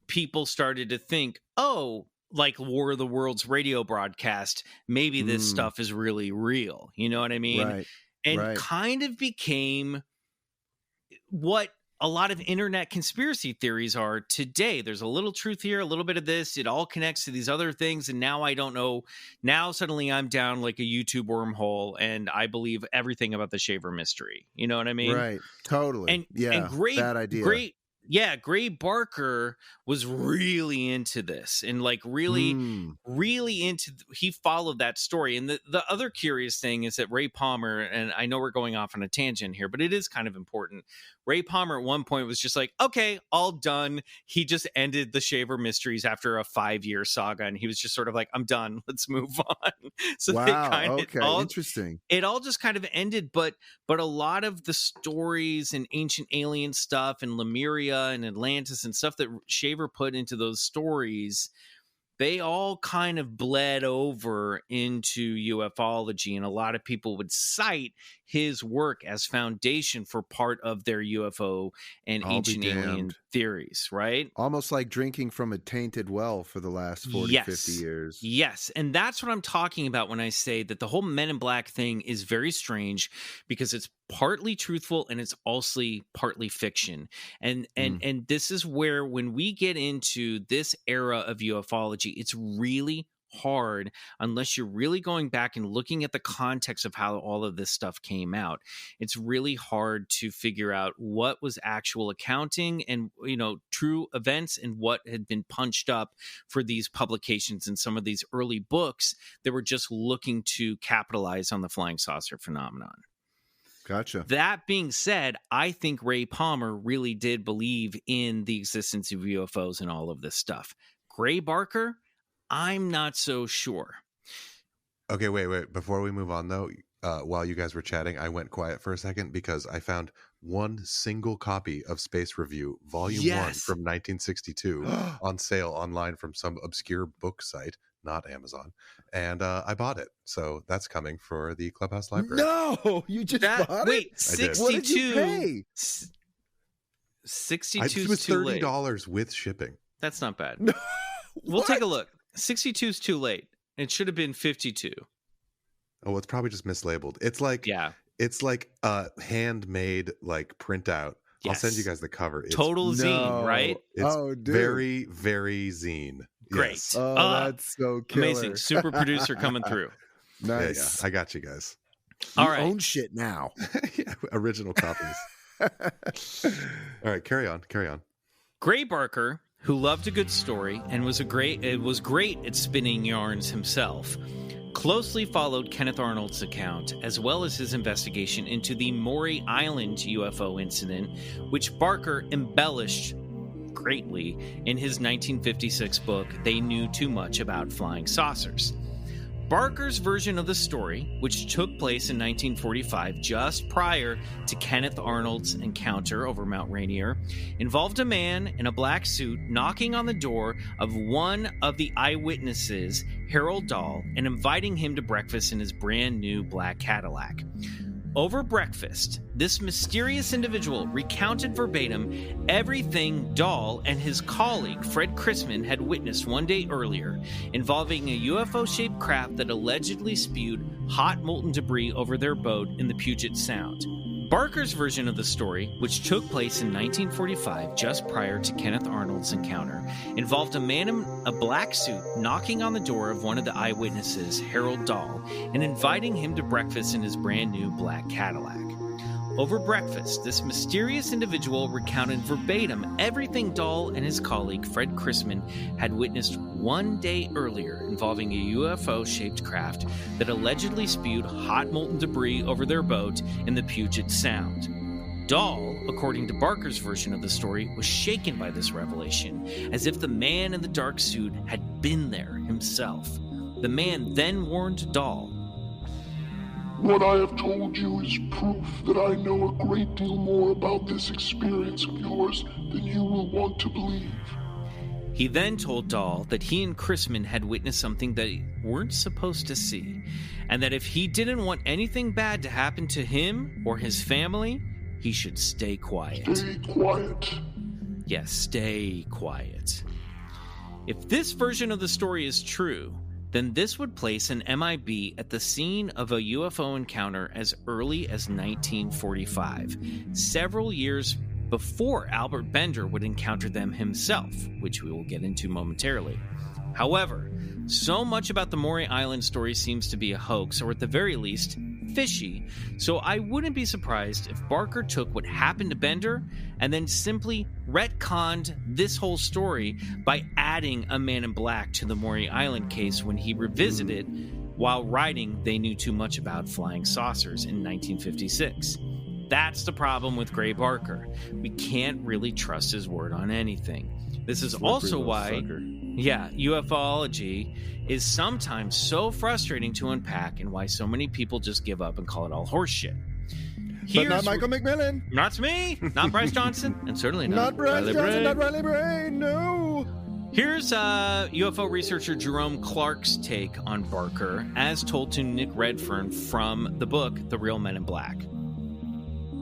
people started to think, oh, like War of the Worlds radio broadcast, maybe this stuff is really real. You know what I mean? Right. And kind of became what a lot of internet conspiracy theories are today. There's a little truth here, a little bit of this. It all connects to these other things. And now I don't know. Now suddenly I'm down like a YouTube wormhole and I believe everything about the Shaver mystery. You know what I mean? Right. Totally. And bad idea. Gray Barker was really into this, and like really into, he followed that story. And the other curious thing is that Ray Palmer, and I know we're going off on a tangent here, but it is kind of important. Ray Palmer at one point was just like, okay, all done. He just ended the Shaver Mysteries after a 5-year saga, and he was just sort of like, I'm done. Let's move on. So wow, interesting. It all just kind of ended, but a lot of the stories and ancient alien stuff and Lemuria and Atlantis and stuff that Shaver put into those stories, they all kind of bled over into ufology, and a lot of people would cite his work as foundation for part of their UFO and ancient alien theories, right? Almost like drinking from a tainted well for the last 40, 50 years. Yes, and that's what I'm talking about when I say that the whole Men in Black thing is very strange, because it's partly truthful and it's also partly fiction. And this is where, when we get into this era of ufology, it's really hard, unless you're really going back and looking at the context of how all of this stuff came out. It's really hard to figure out what was actual accounting and, true events, and what had been punched up for these publications and some of these early books that were just looking to capitalize on the flying saucer phenomenon. Gotcha. That being said, I think Ray Palmer really did believe in the existence of UFOs and all of this stuff. Gray Barker, I'm not so sure. Okay, wait. Before we move on, though, while you guys were chatting, I went quiet for a second because I found one single copy of Space Review, Volume 1 from 1962 on sale online from some obscure book site, not Amazon, and I bought it. So that's coming for the Clubhouse Library. No, you just bought it? Wait, 62. What did you pay? 62 it was $30 with shipping. That's not bad. No. We'll take a look. 62 is too late. It should have been 52. Oh, it's probably just mislabeled. It's like it's like a handmade like printout. Yes. I'll send you guys the cover. It's zine, right? It's very, very zine. Great. Yes. Oh, that's so killer. Amazing. Super producer coming through. Nice. Yeah, I got you guys. All right. Own shit now. Original copies. All right, carry on. Gray Barker, who loved a good story and was great at spinning yarns himself, closely followed Kenneth Arnold's account, as well as his investigation into the Maury Island UFO incident, which Barker embellished greatly in his 1956 book, They Knew Too Much About Flying Saucers. Barker's version of the story, which took place in 1945, just prior to Kenneth Arnold's encounter over Mount Rainier, involved a man in a black suit knocking on the door of one of the eyewitnesses, Harold Dahl, and inviting him to breakfast in his brand new black Cadillac. Over breakfast, this mysterious individual recounted verbatim everything Dahl and his colleague Fred Chrisman had witnessed one day earlier, involving a UFO-shaped craft that allegedly spewed hot molten debris over their boat in the Puget Sound. Barker's version of the story, which took place in 1945, just prior to Kenneth Arnold's encounter, involved a man in a black suit knocking on the door of one of the eyewitnesses, Harold Dahl, and inviting him to breakfast in his brand new black Cadillac. Over breakfast, this mysterious individual recounted verbatim everything Dahl and his colleague Fred Chrisman had witnessed one day earlier, involving a UFO-shaped craft that allegedly spewed hot molten debris over their boat in the Puget Sound. Dahl, according to Barker's version of the story, was shaken by this revelation, as if the man in the dark suit had been there himself. The man then warned Dahl, "What I have told you is proof that I know a great deal more about this experience of yours than you will want to believe." He then told Dahl that he and Chrisman had witnessed something they weren't supposed to see, and that if he didn't want anything bad to happen to him or his family, he should stay quiet. Stay quiet. Yes, stay quiet. If this version of the story is true, then this would place an MIB at the scene of a UFO encounter as early as 1945, several years before Albert Bender would encounter them himself, which we will get into momentarily. However, so much about the Maury Island story seems to be a hoax, or at the very least, fishy, so I wouldn't be surprised if Barker took what happened to Bender and then simply retconned this whole story by adding a man in black to the Maury Island case when he revisited while writing They Knew Too Much About Flying Saucers in 1956. That's the problem with Gray Barker. We can't really trust his word on anything. This is also why, ufology is sometimes so frustrating to unpack, and why so many people just give up and call it all horseshit. But not Michael McMillan. Not me. Not Bryce Johnson. And certainly not Bryce Riley Johnson, Bray. not Riley Bray. No. Here's UFO researcher Jerome Clark's take on Barker, as told to Nick Redfern from the book The Real Men in Black.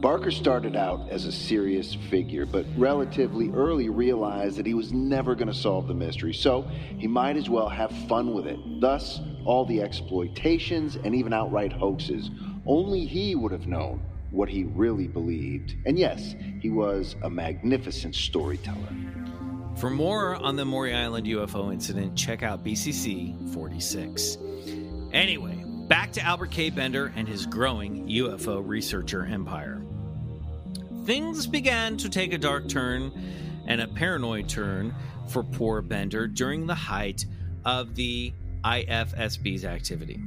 Barker started out as a serious figure, but relatively early realized that he was never going to solve the mystery, so he might as well have fun with it. Thus, all the exploitations and even outright hoaxes. Only he would have known what he really believed. And yes, he was a magnificent storyteller. For more on the Maury Island UFO incident, check out BCC 46. Anyway, back to Albert K. Bender and his growing UFO researcher empire. Things began to take a dark turn and a paranoid turn for poor Bender during the height of the IFSB's activity.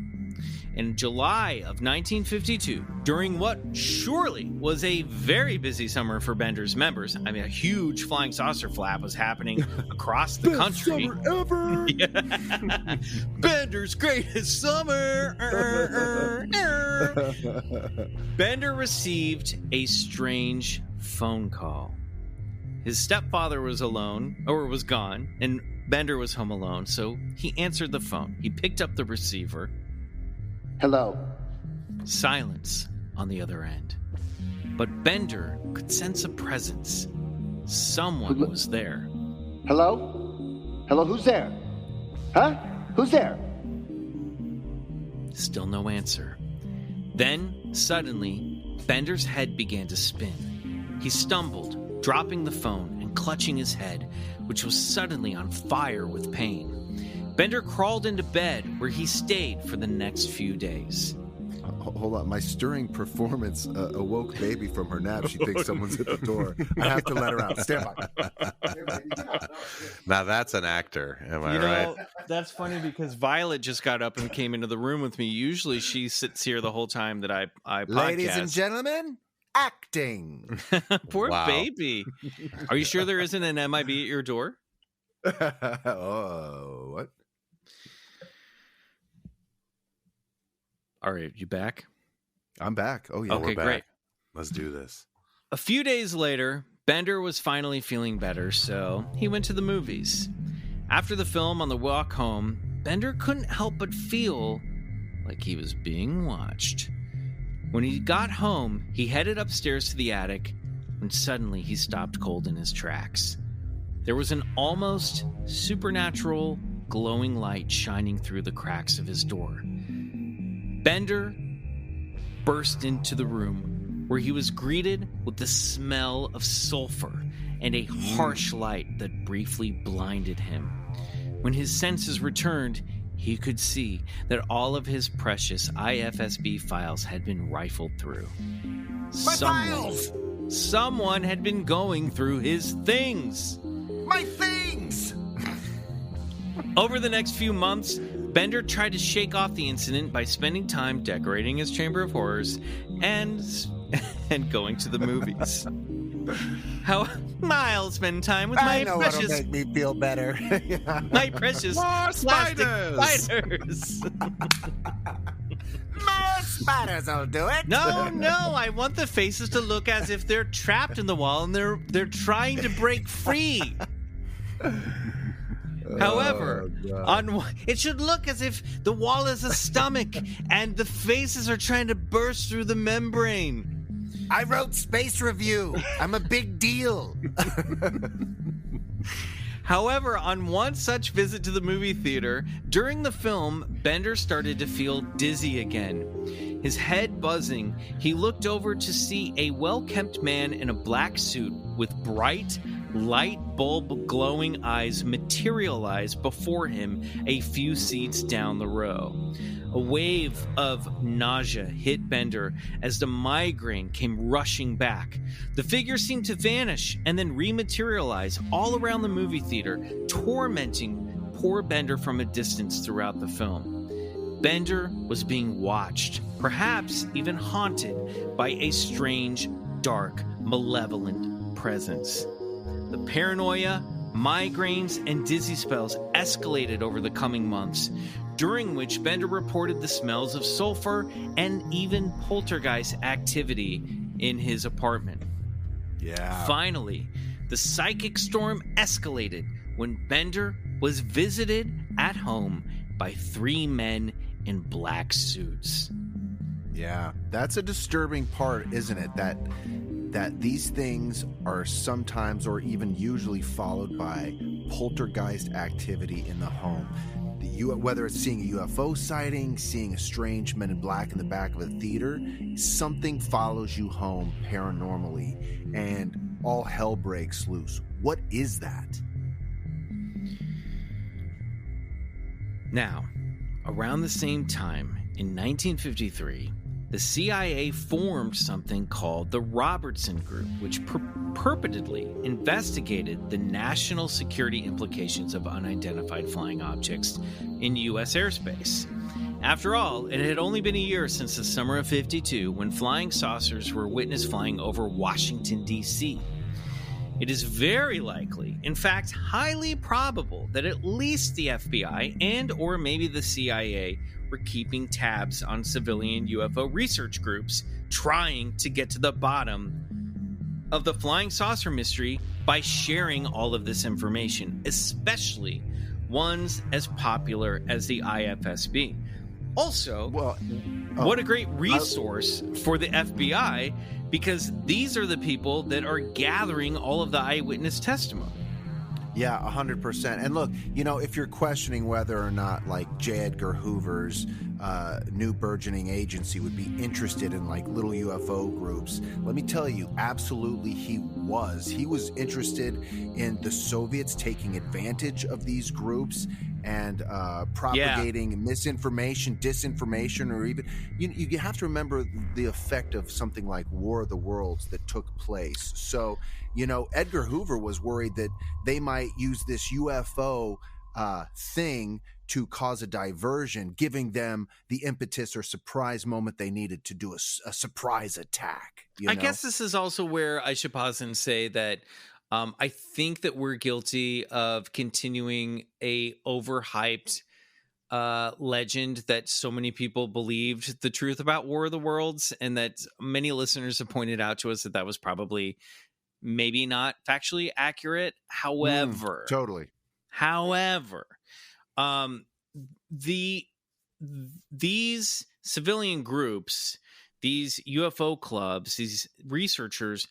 In July of 1952, during what surely was a very busy summer for Bender's members, I mean, a huge flying saucer flap was happening across the country. Best summer ever. Yeah. Bender's greatest summer. Bender received a strange phone call. His stepfather was gone, and Bender was home alone, so he answered the phone. He picked up the receiver. Hello. Silence on the other end. But Bender could sense a presence. Someone was there. Hello? Hello, who's there? Huh? Who's there? Still no answer. Then, suddenly, Bender's head began to spin. He stumbled, dropping the phone and clutching his head, which was suddenly on fire with pain. Bender crawled into bed, where he stayed for the next few days. Hold on. My stirring performance awoke baby from her nap. She thinks someone's at the door. I have to let her out. Stand by. Now that's an actor. Am I right? That's funny because Violet just got up and came into the room with me. Usually she sits here the whole time that I podcast. Ladies and gentlemen, acting. Poor Wow. baby. Are you sure there isn't an MIB at your door? Oh, what? All right, you back? I'm back. Oh, yeah. Okay, We're back. great. Let's do this. A few days later, Bender was finally feeling better, so he went to the movies. After the film, on the walk home, Bender couldn't help but feel like he was being watched. When he got home, he headed upstairs to the attic when suddenly he stopped cold in his tracks. There was an almost supernatural glowing light shining through the cracks of his door. Bender burst into the room where he was greeted with the smell of sulfur and a harsh light that briefly blinded him. When his senses returned, he could see that all of his precious IFSB files had been rifled through. Someone had been going through his things. My things! Over the next few months, Bender tried to shake off the incident by spending time decorating his Chamber of Horrors and going to the movies. How I'll spend time with my precious... what'll make me feel better. My precious plastic spiders. More spiders will do it. No, I want the faces to look as if they're trapped in the wall and they're trying to break free. However, it should look as if the wall is a stomach and the faces are trying to burst through the membrane. I wrote Space Review. I'm a big deal. However, on one such visit to the movie theater, during the film, Bender started to feel dizzy again. His head buzzing, he looked over to see a well-kept man in a black suit with bright, light bulb glowing eyes materialize before him a few seats down the row. A wave of nausea hit Bender as the migraine came rushing back. The figure seemed to vanish and then rematerialize all around the movie theater, tormenting poor Bender from a distance throughout the film. Bender was being watched, perhaps even haunted, by a strange, dark, malevolent presence. The paranoia, migraines, and dizzy spells escalated over the coming months, during which Bender reported the smells of sulfur and even poltergeist activity in his apartment. Yeah. Finally, the psychic storm escalated when Bender was visited at home by 3 men in black suits. Yeah, that's a disturbing part, isn't it? That these things are sometimes or even usually followed by poltergeist activity in the home. Whether it's seeing a UFO sighting, seeing a strange men in black in the back of a theater, something follows you home paranormally and all hell breaks loose. What is that? Now, around the same time, in 1953, the CIA formed something called the Robertson Group, which purportedly investigated the national security implications of unidentified flying objects in U.S. airspace. After all, it had only been a year since the summer of '52 when flying saucers were witnessed flying over Washington, D.C. It is very likely, in fact, highly probable, that at least the FBI and or maybe the CIA were keeping tabs on civilian UFO research groups trying to get to the bottom of the flying saucer mystery by sharing all of this information, especially ones as popular as the IFSB. Also, what a great resource for the FBI, because these are the people that are gathering all of the eyewitness testimony. Yeah, 100%. And look, if you're questioning whether or not like J. Edgar Hoover's new burgeoning agency would be interested in like little UFO groups, let me tell you, absolutely he was. He was interested in the Soviets taking advantage of these groups and propagating misinformation, disinformation, or even you have to remember the effect of something like War of the Worlds that took place. So, Edgar Hoover was worried that they might use this UFO thing to cause a diversion, giving them the impetus or surprise moment they needed to do a surprise attack. I guess this is also where I should pause and say that I think that we're guilty of continuing a overhyped legend that so many people believed the truth about War of the Worlds, and that many listeners have pointed out to us that was probably maybe not factually accurate. However, totally. However, these civilian groups, these UFO clubs, these researchers,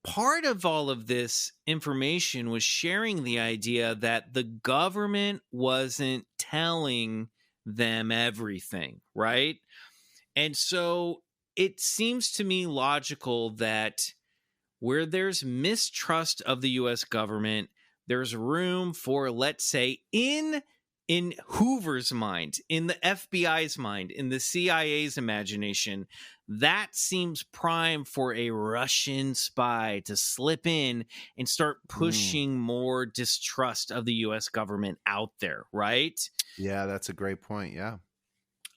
part of all of this information was sharing the idea that the government wasn't telling them everything, right? And so it seems to me logical that where there's mistrust of the U.S. government, there's room for, let's say, in Hoover's mind, in the FBI's mind, in the CIA's imagination, that seems prime for a Russian spy to slip in and start pushing more distrust of the U.S. government out there, right? Yeah, that's a great point. Yeah.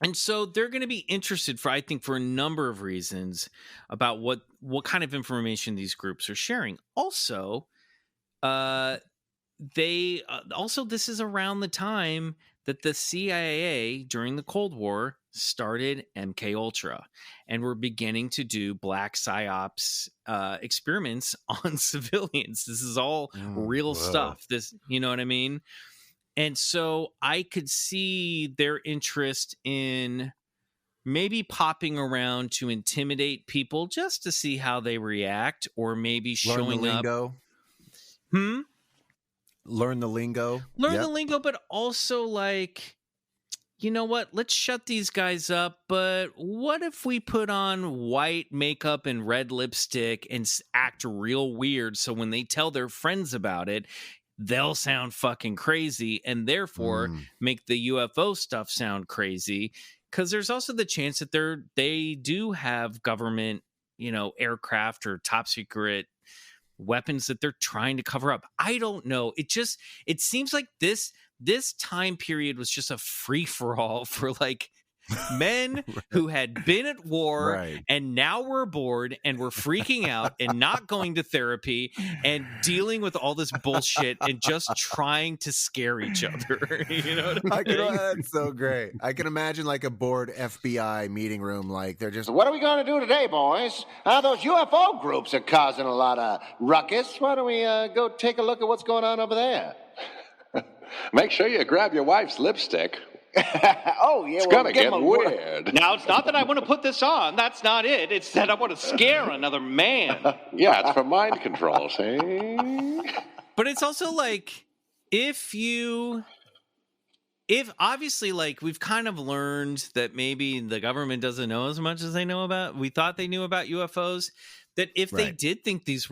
And so they're going to be interested for a number of reasons about what kind of information these groups are sharing. Also, this is around the time that the CIA during the Cold War started MK Ultra, and we're beginning to do black psyops experiments on civilians. This is all real stuff. This, you know what I mean? And so I could see their interest in maybe popping around to intimidate people just to see how they react, or maybe showing up. Learn the lingo. Learn the lingo, but also like, you know what? Let's shut these guys up. But what if we put on white makeup and red lipstick and act real weird, so when they tell their friends about it, they'll sound fucking crazy, and therefore make the UFO stuff sound crazy? Because there's also the chance that they do have government, aircraft or top secret weapons that they're trying to cover up. I don't know. It seems like this time period was just a free for all for like men who had been at war and now were bored and were freaking out and not going to therapy and dealing with all this bullshit and just trying to scare each other. You know what I mean? That's so great. I can imagine like a bored FBI meeting room, like they're just, What are we going to do today, boys? Those UFO groups are causing a lot of ruckus. Why don't we go take a look at what's going on over there? Make sure you grab your wife's lipstick. Oh, yeah. It's gonna get weird. Now, it's not that I want to put this on. That's not it. It's that I want to scare another man. Yeah, it's for mind control, see? But it's also like, if obviously, like, we've kind of learned that maybe the government doesn't know as much as we thought they knew about UFOs, that if they did think these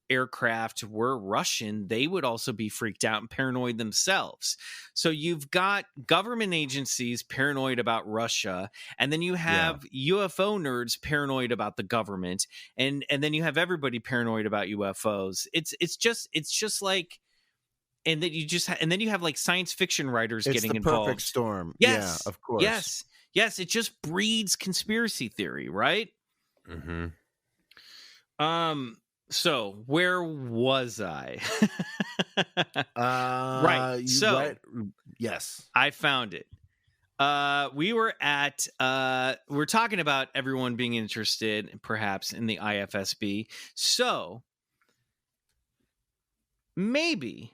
aircraft were Russian, they would also be freaked out and paranoid themselves. So you've got government agencies paranoid about Russia, and then you have UFO nerds paranoid about the government, and then you have everybody paranoid about UFOs. It's just like, and then you have like science fiction writers getting involved. It's the perfect storm. Yes, yeah, of course. Yes. It just breeds conspiracy theory, right? Mm-hmm. So where was I? Yes, I found it. We were we're talking about everyone being interested perhaps in the IFSB. So maybe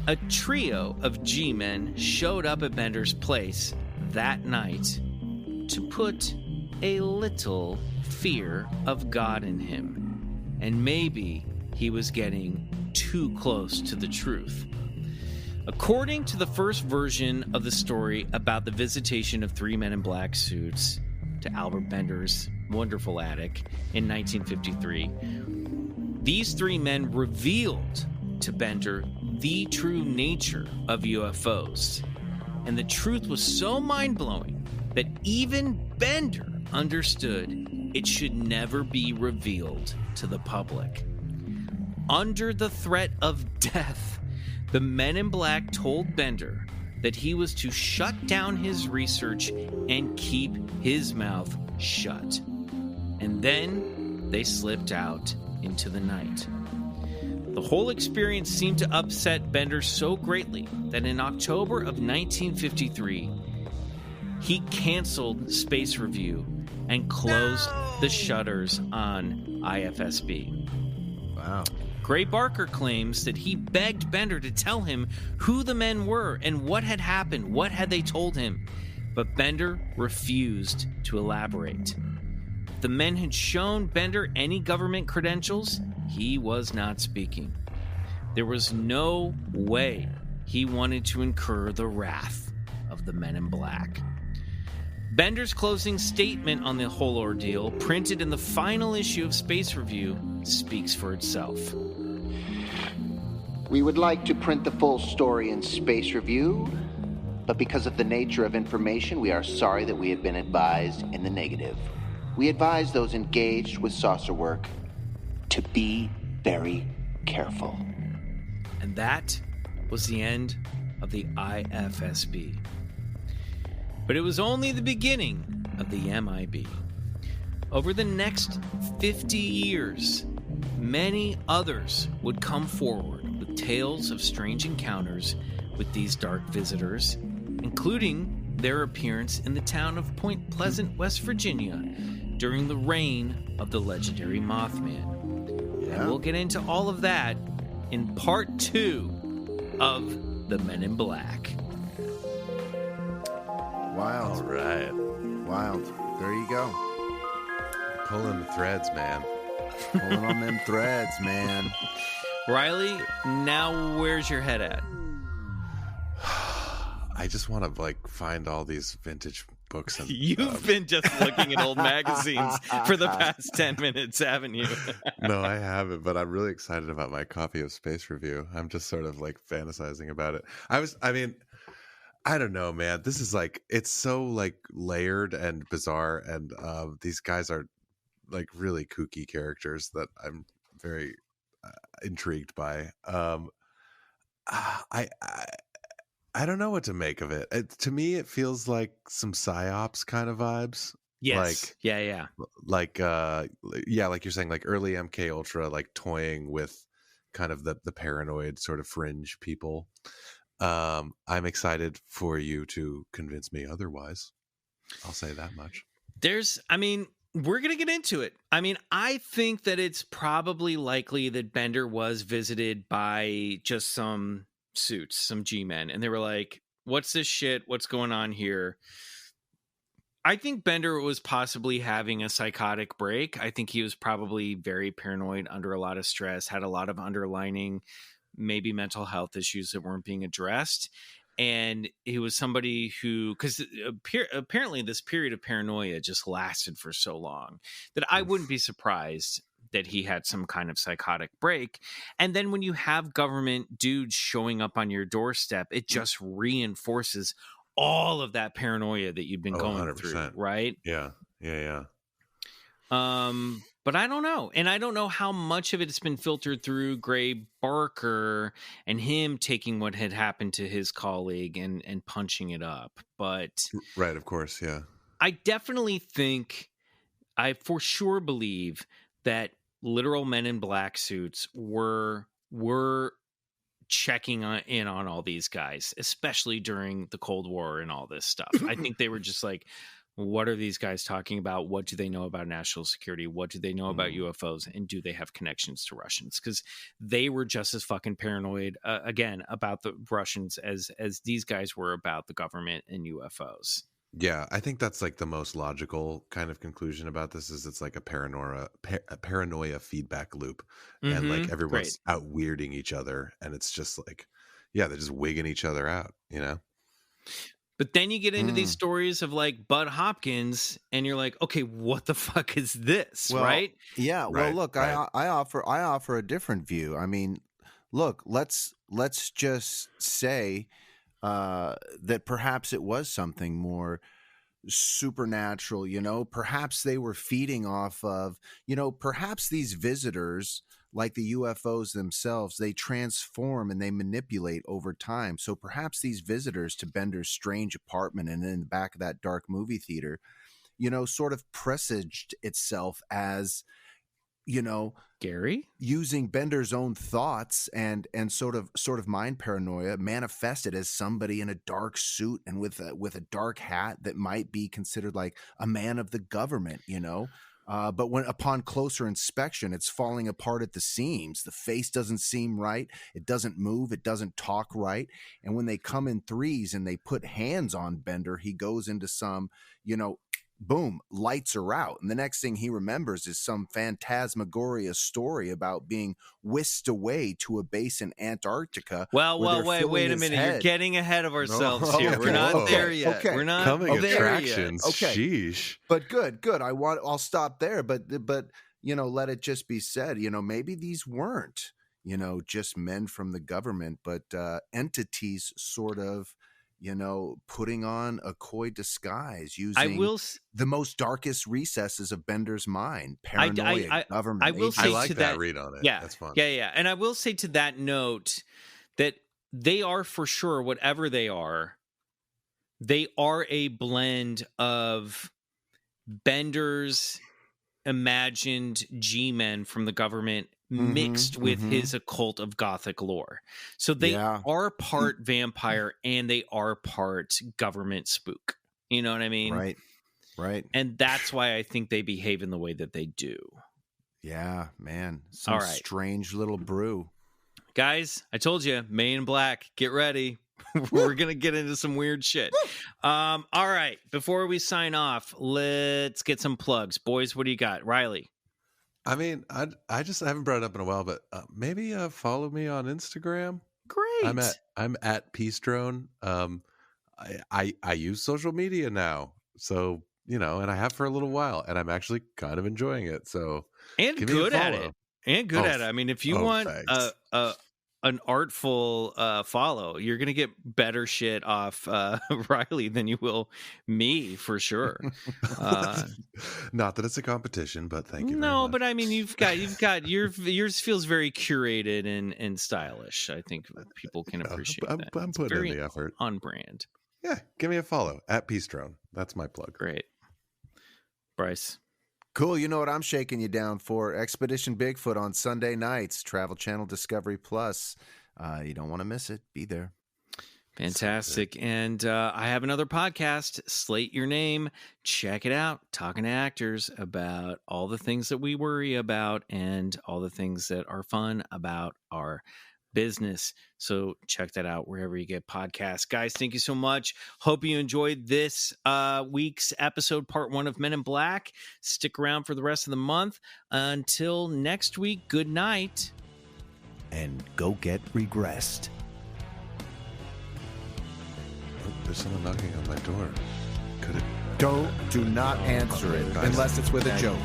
a trio of G-men showed up at Bender's place that night to put a little fear of God in him. And maybe he was getting too close to the truth. According to the first version of the story about the visitation of three men in black suits to Albert Bender's wonderful attic in 1953, these three men revealed to Bender the true nature of UFOs. And the truth was so mind-blowing that even Bender understood it should never be revealed to the public. Under the threat of death, the men in black told Bender that he was to shut down his research and keep his mouth shut. And then they slipped out into the night. The whole experience seemed to upset Bender so greatly that in October of 1953, he canceled Space Review and closed the shutters on IFSB. Wow. Gray Barker claims that he begged Bender to tell him who the men were and what had happened, what had they told him. But Bender refused to elaborate. If the men had shown Bender any government credentials, he was not speaking. There was no way he wanted to incur the wrath of the Men in Black. Bender's closing statement on the whole ordeal, printed in the final issue of Space Review, speaks for itself. We would like to print the full story in Space Review, but because of the nature of information, we are sorry that we have been advised in the negative. We advise those engaged with saucer work to be very careful. And that was the end of the IFSB. But it was only the beginning of the MIB. Over the next 50 years, many others would come forward with tales of strange encounters with these dark visitors, including their appearance in the town of Point Pleasant, West Virginia, during the reign of the legendary Mothman. Yeah. And we'll get into all of that in part 2 of The Men in Black. Wild. All right. Wild. There you go. Pulling the threads, man. Pulling on them threads, man. Riley, now where's your head at? I just want to like find all these vintage books. And, You've been just looking at old magazines for the past 10 minutes, haven't you? No, I haven't, but I'm really excited about my copy of Space Review. I'm just sort of like fantasizing about it. I don't know, man. This is like, it's so like layered and bizarre, and these guys are like really kooky characters that I'm very intrigued by. I don't know what to make of it. To me, it feels like some psyops kind of vibes. Yes. Like you're saying, like early MK Ultra, like toying with kind of the paranoid sort of fringe people. I'm excited for you to convince me otherwise. I'll say that much. We're going to get into it. I think that it's probably likely that Bender was visited by just some suits, some G-men, and they were like, what's this shit? What's going on here? I think Bender was possibly having a psychotic break. I think he was probably very paranoid, under a lot of stress, had a lot of underlining, maybe mental health issues that weren't being addressed. And he was somebody who, because apparently this period of paranoia just lasted for so long that I wouldn't be surprised that he had some kind of psychotic break. And then when you have government dudes showing up on your doorstep, it just reinforces all of that paranoia that you've been going 100%. through, right? Yeah. But I don't know. And I don't know how much of it has been filtered through Gray Barker and him taking what had happened to his colleague and punching it up. But right, of course, yeah. I definitely think, I for sure believe that literal Men in Black suits were checking in on all these guys, especially during the Cold War and all this stuff. I think they were just like, what are these guys talking about? What do they know about national security? What do they know about UFOs? And do they have connections to Russians? Because they were just as fucking paranoid, again, about the Russians as these guys were about the government and UFOs. Yeah, I think that's like the most logical kind of conclusion about this is it's like a paranoia feedback loop. And like everyone's out weirding each other. And it's just like, yeah, they're just wigging each other out, you know? But then you get into these stories of like Bud Hopkins and you're like, okay, what the fuck is this? Right? Yeah. Well, look, right. I offer a different view. I mean, look, let's just say that perhaps it was something more supernatural, you know, perhaps they were feeding off of, you know, perhaps these visitors, like the UFOs themselves, they transform and they manipulate over time. So perhaps these visitors to Bender's strange apartment and in the back of that dark movie theater, you know, sort of presaged itself as, you know, Gary using Bender's own thoughts and sort of mind paranoia manifested as somebody in a dark suit and with a dark hat that might be considered like a man of the government, you know. But when upon closer inspection, it's falling apart at the seams. The face doesn't seem right. It doesn't move. It doesn't talk right. And when they come in threes and they put hands on Bender, he goes into some, boom, lights are out. And the next thing he remembers is some phantasmagoria story about being whisked away to a base in Antarctica. Well, wait a minute. You're getting ahead of ourselves here. We're not there yet. Okay. We're not coming there attractions. yet. Okay. Sheesh. But good. I'll stop there. But let it just be said, maybe these weren't, just men from the government, but entities sort of, putting on a coy disguise using the most darkest recesses of Bender's mind, paranoia, government. I will say I like to that read on it. Yeah, that's fun. Yeah. And I will say to that note that they are for sure, whatever they are a blend of Bender's imagined G-men from the government mixed with his occult of Gothic lore. So they are part vampire and they are part government spook. You know what I mean? Right. And that's why I think they behave in the way that they do. Yeah, man. Some All right. strange little brew. Guys, I told you, May in Black, get ready. We're going to get into some weird shit. All right. Before we sign off, let's get some plugs. Boys, what do you got? Riley. I mean, I just haven't brought it up in a while, but maybe follow me on Instagram. Great. I'm at Peace Drone. I use social media now, so and I have for a little while, and I'm actually kind of enjoying it. So and good at it. I mean, if you want an artful follow, you're gonna get better shit off Riley than you will me, for sure. Not that it's a competition, but thank you. No, very much. but I mean, you've got yours feels very curated and stylish. I think people can appreciate that. I'm putting in the effort. On brand. Yeah, give me a follow at Peace Drone. That's my plug. Great, Bryce. Cool. You know what I'm shaking you down for? Expedition Bigfoot on Sunday nights, Travel Channel Discovery Plus. You don't want to miss it. Be there. Fantastic. And I have another podcast, Slate Your Name. Check it out. Talking to actors about all the things that we worry about and all the things that are fun about our business. So check that out wherever you get podcasts. Guys, thank you so much. Hope you enjoyed this week's episode, part 1 of Men in Black. Stick around for the rest of the month. Until next week, good night. And go get regressed. Oh, there's someone knocking on my door. Could it? Do not answer it unless it's with a joke.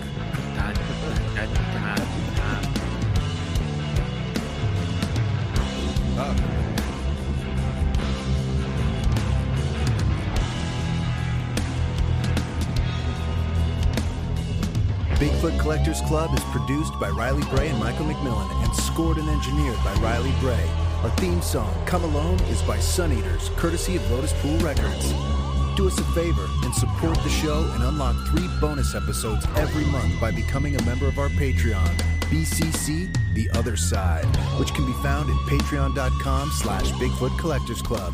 Bigfoot Collectors Club is produced by Riley Bray and Michael McMillan and scored and engineered by Riley Bray. Our theme song, Come Alone, is by Suneaters, courtesy of Lotuspool Records. Do us a favor and support the show and unlock 3 bonus episodes every month by becoming a member of our Patreon, BCC The Other Side, which can be found at patreon.com/BigfootCollectorsClub.